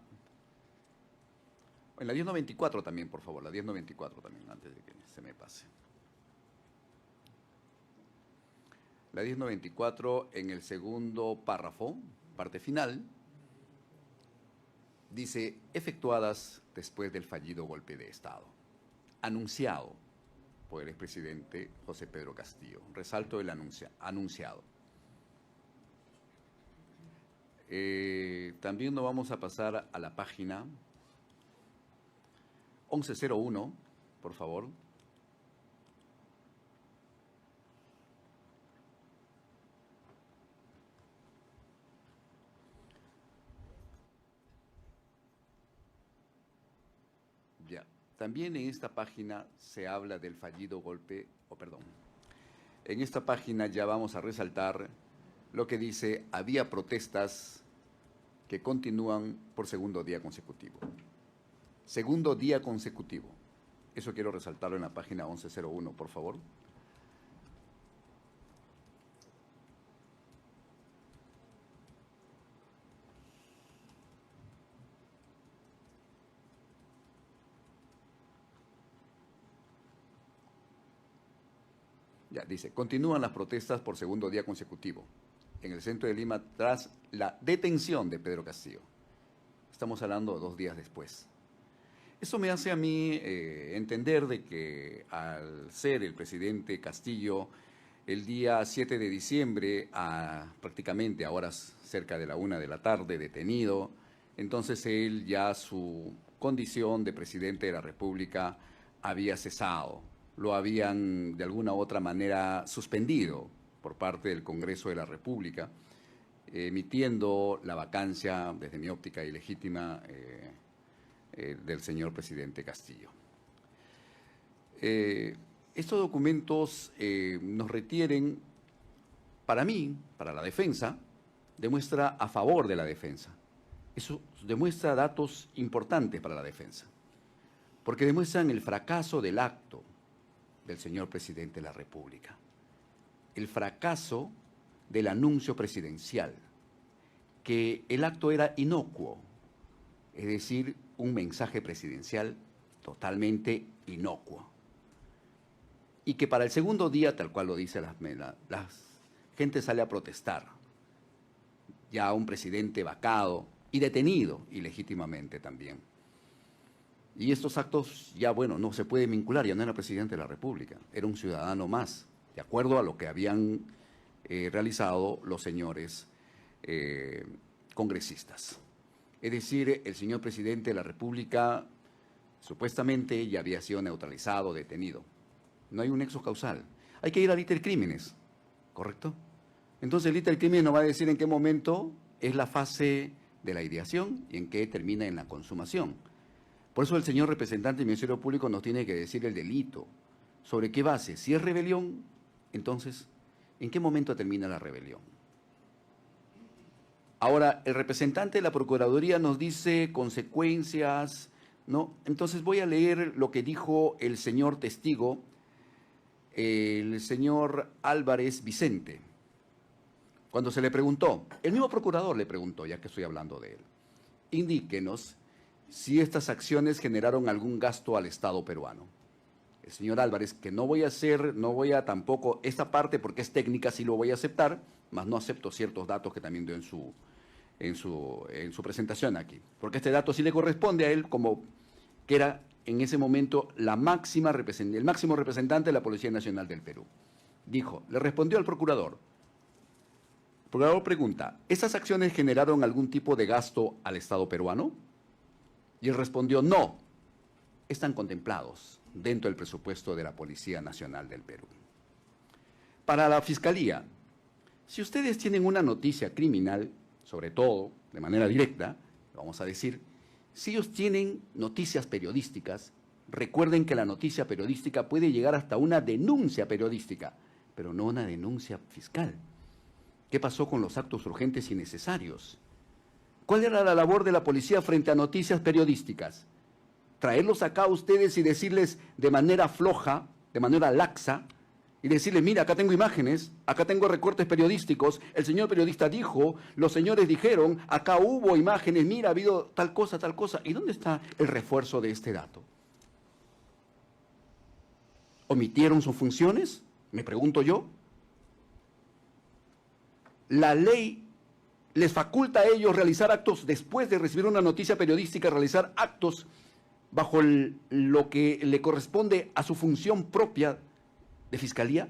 Speaker 11: en la 1094 también, por favor, la 1094 también, antes de que se me pase. La 1094, en el segundo párrafo, parte final, dice, efectuadas después del fallido golpe de Estado, anunciado por el expresidente José Pedro Castillo. Resalto el anunciado. También nos vamos a pasar a la página 1101, por favor. Ya. También en esta página se habla del fallido golpe, en esta página ya vamos a resaltar lo que dice, había protestas que continúan por segundo día consecutivo. Segundo día consecutivo. Eso quiero resaltarlo en la página 1101, por favor. Ya, dice, continúan las protestas por segundo día consecutivo en el centro de Lima tras la detención de Pedro Castillo. Estamos hablando de 2 días después. Eso me hace a mí entender de que al ser el presidente Castillo el día 7 de diciembre, prácticamente a horas cerca de la 1 de la tarde, detenido entonces él ya su condición de presidente de la República había cesado, lo habían de alguna u otra manera suspendido por parte del Congreso de la República, emitiendo la vacancia, desde mi óptica ilegítima, del señor presidente Castillo. Estos documentos nos requieren, para mí, para la defensa, demuestra a favor de la defensa. Eso demuestra datos importantes para la defensa, porque demuestran el fracaso del acto del señor presidente de la República, el fracaso del anuncio presidencial, que el acto era inocuo, es decir, un mensaje presidencial totalmente inocuo, y que para el segundo día, tal cual lo dice la gente sale a protestar, ya un presidente vacado y detenido ilegítimamente también. Y estos actos ya, bueno, no se puede vincular, ya no era presidente de la República, era un ciudadano más, de acuerdo a lo que habían realizado los señores congresistas. Es decir, el señor presidente de la República supuestamente ya había sido neutralizado, detenido. No hay un nexo causal. Hay que ir a liter crímenes, ¿correcto? Entonces el liter crímenes nos va a decir en qué momento es la fase de la ideación y en qué termina en la consumación. Por eso el señor representante del Ministerio Público nos tiene que decir el delito. ¿Sobre qué base? Si es rebelión, entonces, ¿en qué momento termina la rebelión? Ahora, el representante de la Procuraduría nos dice consecuencias, ¿no? Entonces voy a leer lo que dijo el señor testigo, el señor Álvarez Vicente. Cuando se le preguntó, el mismo procurador le preguntó, ya que estoy hablando de él, indíquenos si estas acciones generaron algún gasto al Estado peruano. El señor Álvarez, que no voy a tampoco, esta parte porque es técnica sí lo voy a aceptar, mas no acepto ciertos datos que también dio en su presentación aquí. Porque este dato sí le corresponde a él como que era en ese momento el máximo representante de la Policía Nacional del Perú. Dijo, le respondió al procurador. El procurador pregunta, ¿estas acciones generaron algún tipo de gasto al Estado peruano? Y él respondió, no, están contemplados dentro del presupuesto de la Policía Nacional del Perú. Para la Fiscalía, si ustedes tienen una noticia criminal, sobre todo de manera directa, vamos a decir, si ellos tienen noticias periodísticas, recuerden que la noticia periodística puede llegar hasta una denuncia periodística, pero no una denuncia fiscal. ¿Qué pasó con los actos urgentes y necesarios? ¿Cuál era la labor de la policía frente a noticias periodísticas? Traerlos acá a ustedes y decirles de manera floja, de manera laxa, y decirles, mira, acá tengo imágenes, acá tengo recortes periodísticos, el señor periodista dijo, los señores dijeron, acá hubo imágenes, mira, ha habido tal cosa, tal cosa. ¿Y dónde está el refuerzo de este dato? ¿Omitieron sus funciones? Me pregunto yo. La ley les faculta a ellos realizar actos después de recibir una noticia periodística, realizar actos bajo lo que le corresponde a su función propia de fiscalía,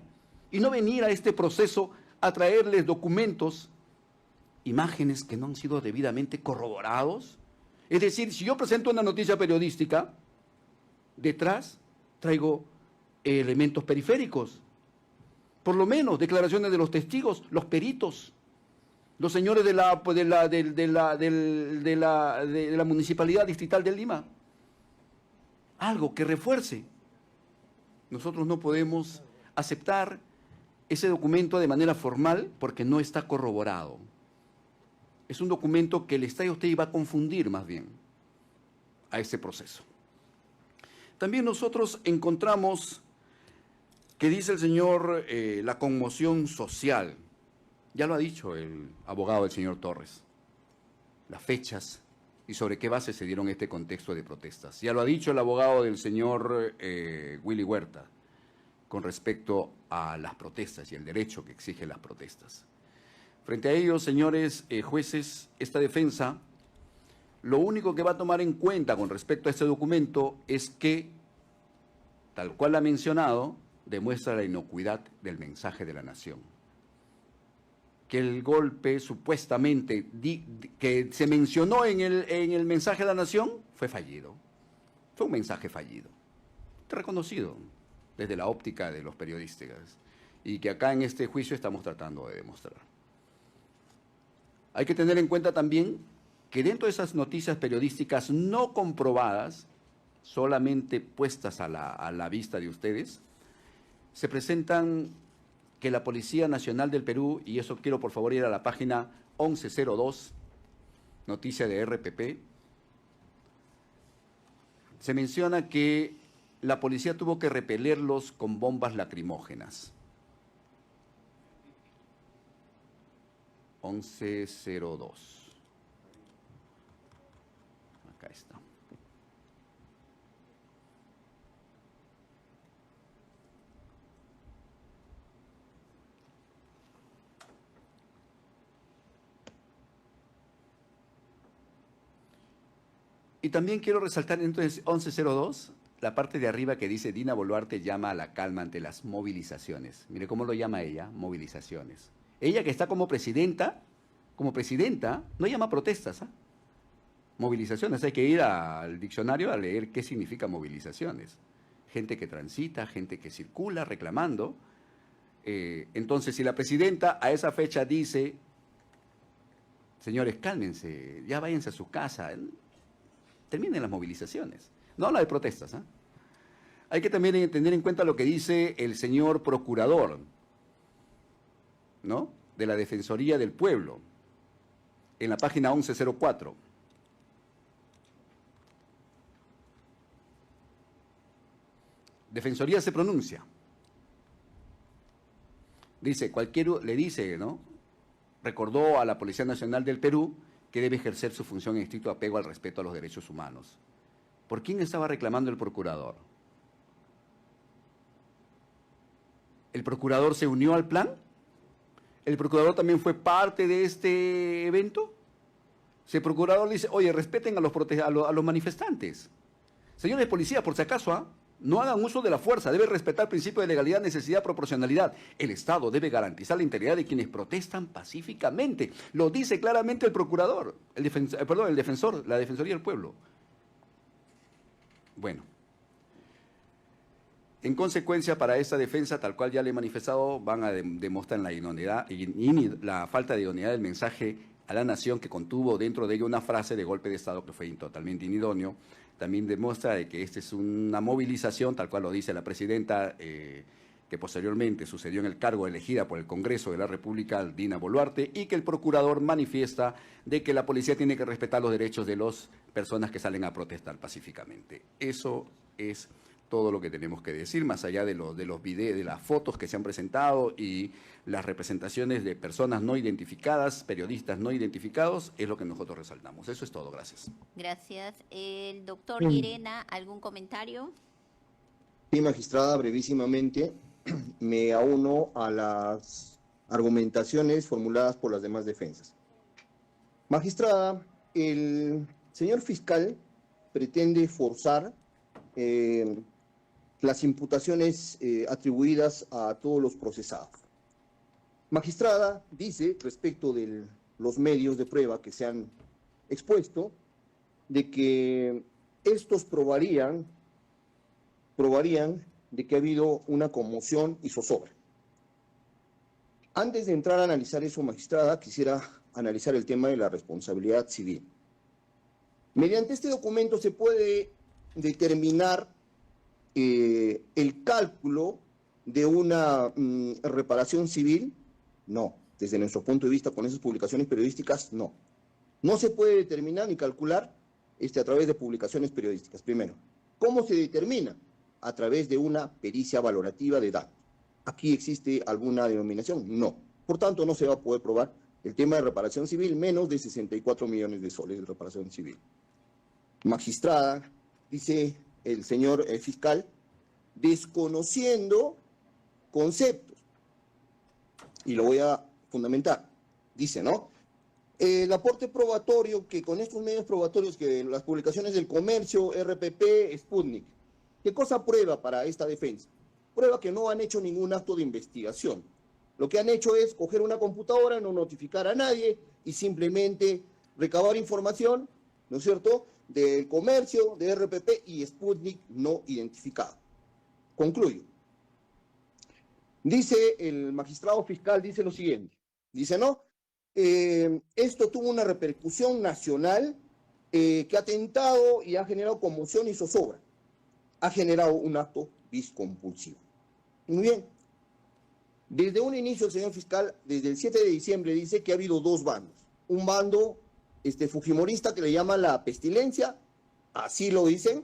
Speaker 11: y no venir a este proceso a traerles documentos, imágenes que no han sido debidamente corroborados. Es decir, si yo presento una noticia periodística, detrás traigo elementos periféricos, por lo menos declaraciones de los testigos, los peritos, los señores de la Municipalidad Distrital de Lima, algo que refuerce. Nosotros no podemos aceptar ese documento de manera formal porque no está corroborado. Es un documento que el Estado usted iba a confundir más bien a ese proceso. También nosotros encontramos que dice el señor la conmoción social. Ya lo ha dicho el abogado del señor Torres. Las fechas y sobre qué base se dieron este contexto de protestas. Ya lo ha dicho el abogado del señor Willy Huerta con respecto a las protestas y el derecho que exigen las protestas. Frente a ellos, señores jueces, esta defensa, lo único que va a tomar en cuenta con respecto a este documento es que, tal cual ha mencionado, demuestra la inocuidad del mensaje de la nación. que el golpe supuestamente que se mencionó en el mensaje de la Nación fue fallido. Fue un mensaje fallido, reconocido desde la óptica de los periodistas y que acá en este juicio estamos tratando de demostrar. Hay que tener en cuenta también que dentro de esas noticias periodísticas no comprobadas, solamente puestas a la vista de ustedes, se presentan que la Policía Nacional del Perú, y eso quiero por favor ir a la página 1102, noticia de RPP, se menciona que la policía tuvo que repelerlos con bombas lacrimógenas. 1102. Acá está. Y también quiero resaltar entonces 1102, la parte de arriba que dice Dina Boluarte llama a la calma ante las movilizaciones. Mire cómo lo llama ella, movilizaciones. Ella que está como presidenta, no llama protestas, ¿ah? Movilizaciones, hay que ir al diccionario a leer qué significa movilizaciones. Gente que transita, gente que circula reclamando. Entonces, si la presidenta a esa fecha dice, señores, cálmense, ya váyanse a su casa, terminen las movilizaciones. No habla de protestas, ¿eh? Hay que también tener en cuenta lo que dice el señor procurador, ¿no?, de la Defensoría del Pueblo, en la página 1104. Defensoría se pronuncia. Dice, le dice, ¿no?, recordó a la Policía Nacional del Perú que debe ejercer su función en estricto apego al respeto a los derechos humanos. ¿Por quién estaba reclamando el procurador? ¿El procurador se unió al plan? ¿El procurador también fue parte de este evento? Si el procurador dice, oye, respeten a los manifestantes. Señores policías, por si acaso, no hagan uso de la fuerza, deben respetar el principio de legalidad, necesidad, proporcionalidad. El Estado debe garantizar la integridad de quienes protestan pacíficamente. Lo dice claramente el procurador, el defensor, la Defensoría del Pueblo. Bueno, en consecuencia, para esta defensa, tal cual ya le he manifestado, van a demostrar la idoneidad y la falta de idoneidad del mensaje a la nación, que contuvo dentro de ello una frase de golpe de Estado que fue totalmente inidóneo. También demuestra de que esta es una movilización, tal cual lo dice la presidenta, que posteriormente sucedió en el cargo elegida por el Congreso de la República, Dina Boluarte, y que el procurador manifiesta de que la policía tiene que respetar los derechos de las personas que salen a protestar pacíficamente. Eso es todo lo que tenemos que decir, más allá de los videos, de las fotos que se han presentado y las representaciones de personas no identificadas, periodistas no identificados, es lo que nosotros resaltamos. Eso es todo, gracias.
Speaker 5: Gracias. El doctor Llerena, ¿algún comentario?
Speaker 13: Sí, magistrada, brevísimamente, me auno a las argumentaciones formuladas por las demás defensas. Magistrada, el señor fiscal pretende forzar las imputaciones atribuidas a todos los procesados. Magistrada dice, respecto de los medios de prueba que se han expuesto, de que estos probarían de que ha habido una conmoción y zozobra. Antes de entrar a analizar eso, magistrada, quisiera analizar el tema de la responsabilidad civil. Mediante este documento se puede determinar el cálculo de una reparación civil. No, desde nuestro punto de vista, con esas publicaciones periodísticas, no. No se puede determinar ni calcular a través de publicaciones periodísticas. Primero, ¿cómo se determina? A través de una pericia valorativa de datos. ¿Aquí existe alguna denominación? No. Por tanto, no se va a poder probar el tema de reparación civil, menos de 64 millones de soles de reparación civil. Magistrada, dice el señor fiscal, desconociendo conceptos. Y lo voy a fundamentar. Dice, ¿no? El aporte probatorio, que con estos medios probatorios, que las publicaciones del Comercio, RPP, Sputnik, ¿qué cosa prueba para esta defensa? Prueba que no han hecho ningún acto de investigación. Lo que han hecho es coger una computadora, no notificar a nadie y simplemente recabar información, ¿no es cierto?, del comercio, de RPP y Sputnik no identificado. Concluyo. Dice el magistrado fiscal, dice lo siguiente, dice, ¿no? Esto tuvo una repercusión nacional que ha atentado y ha generado conmoción y zozobra. Ha generado un acto viscompulsivo. Muy bien. Desde un inicio, señor fiscal, desde el 7 de diciembre dice que ha habido dos bandos. Un bando fujimorista que le llama la pestilencia, así lo dicen,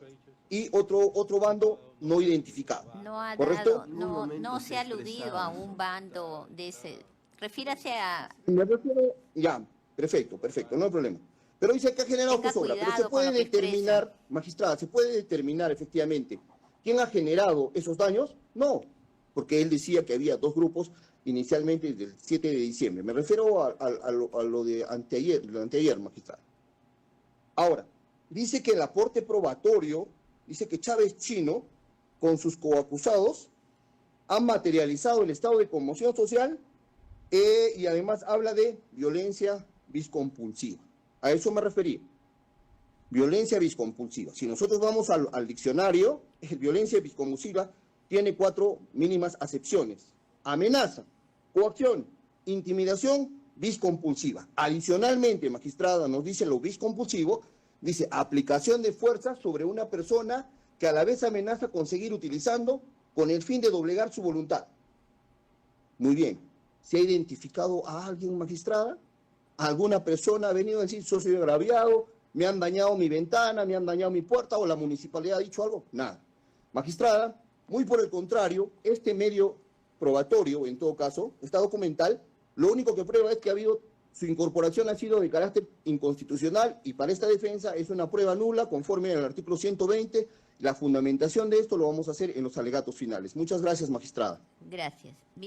Speaker 13: y otro bando no identificado.
Speaker 5: No ha
Speaker 13: ¿correcto?
Speaker 5: dado, no se ha aludido a un bando de ese. Refírase a...
Speaker 13: Me refiero, ya, perfecto, no hay problema. Pero dice que ha generado
Speaker 5: Tenga
Speaker 13: zozobra, pero se
Speaker 5: cuidado
Speaker 13: puede
Speaker 5: con lo que
Speaker 13: determinar, magistrada, ¿se puede determinar efectivamente quién ha generado esos daños? No, porque él decía que había dos grupos inicialmente desde el 7 de diciembre. Me refiero a lo de anteayer, magistrada. Ahora, dice que el aporte probatorio, dice que Chávez Chino, con sus coacusados, han materializado el estado de conmoción social y además habla de violencia viscompulsiva. A eso me refería. Violencia viscompulsiva. Si nosotros vamos al diccionario, violencia viscompulsiva tiene 4 mínimas acepciones. Amenaza, coacción, intimidación, viscompulsiva. Adicionalmente, magistrada, nos dice lo viscompulsivo, dice aplicación de fuerza sobre una persona que a la vez amenaza con seguir utilizando con el fin de doblegar su voluntad. Muy bien. ¿Se ha identificado a alguien, magistrada? ¿Alguna persona ha venido a decir, soy agraviado, me han dañado mi ventana, me han dañado mi puerta, o la municipalidad ha dicho algo? Nada. Magistrada, muy por el contrario, este medio probatorio, en todo caso, esta documental, lo único que prueba es que su incorporación ha sido de carácter inconstitucional y para esta defensa es una prueba nula conforme al artículo 120. La fundamentación de esto lo vamos a hacer en los alegatos finales. Muchas gracias, magistrada.
Speaker 5: Gracias. Bien.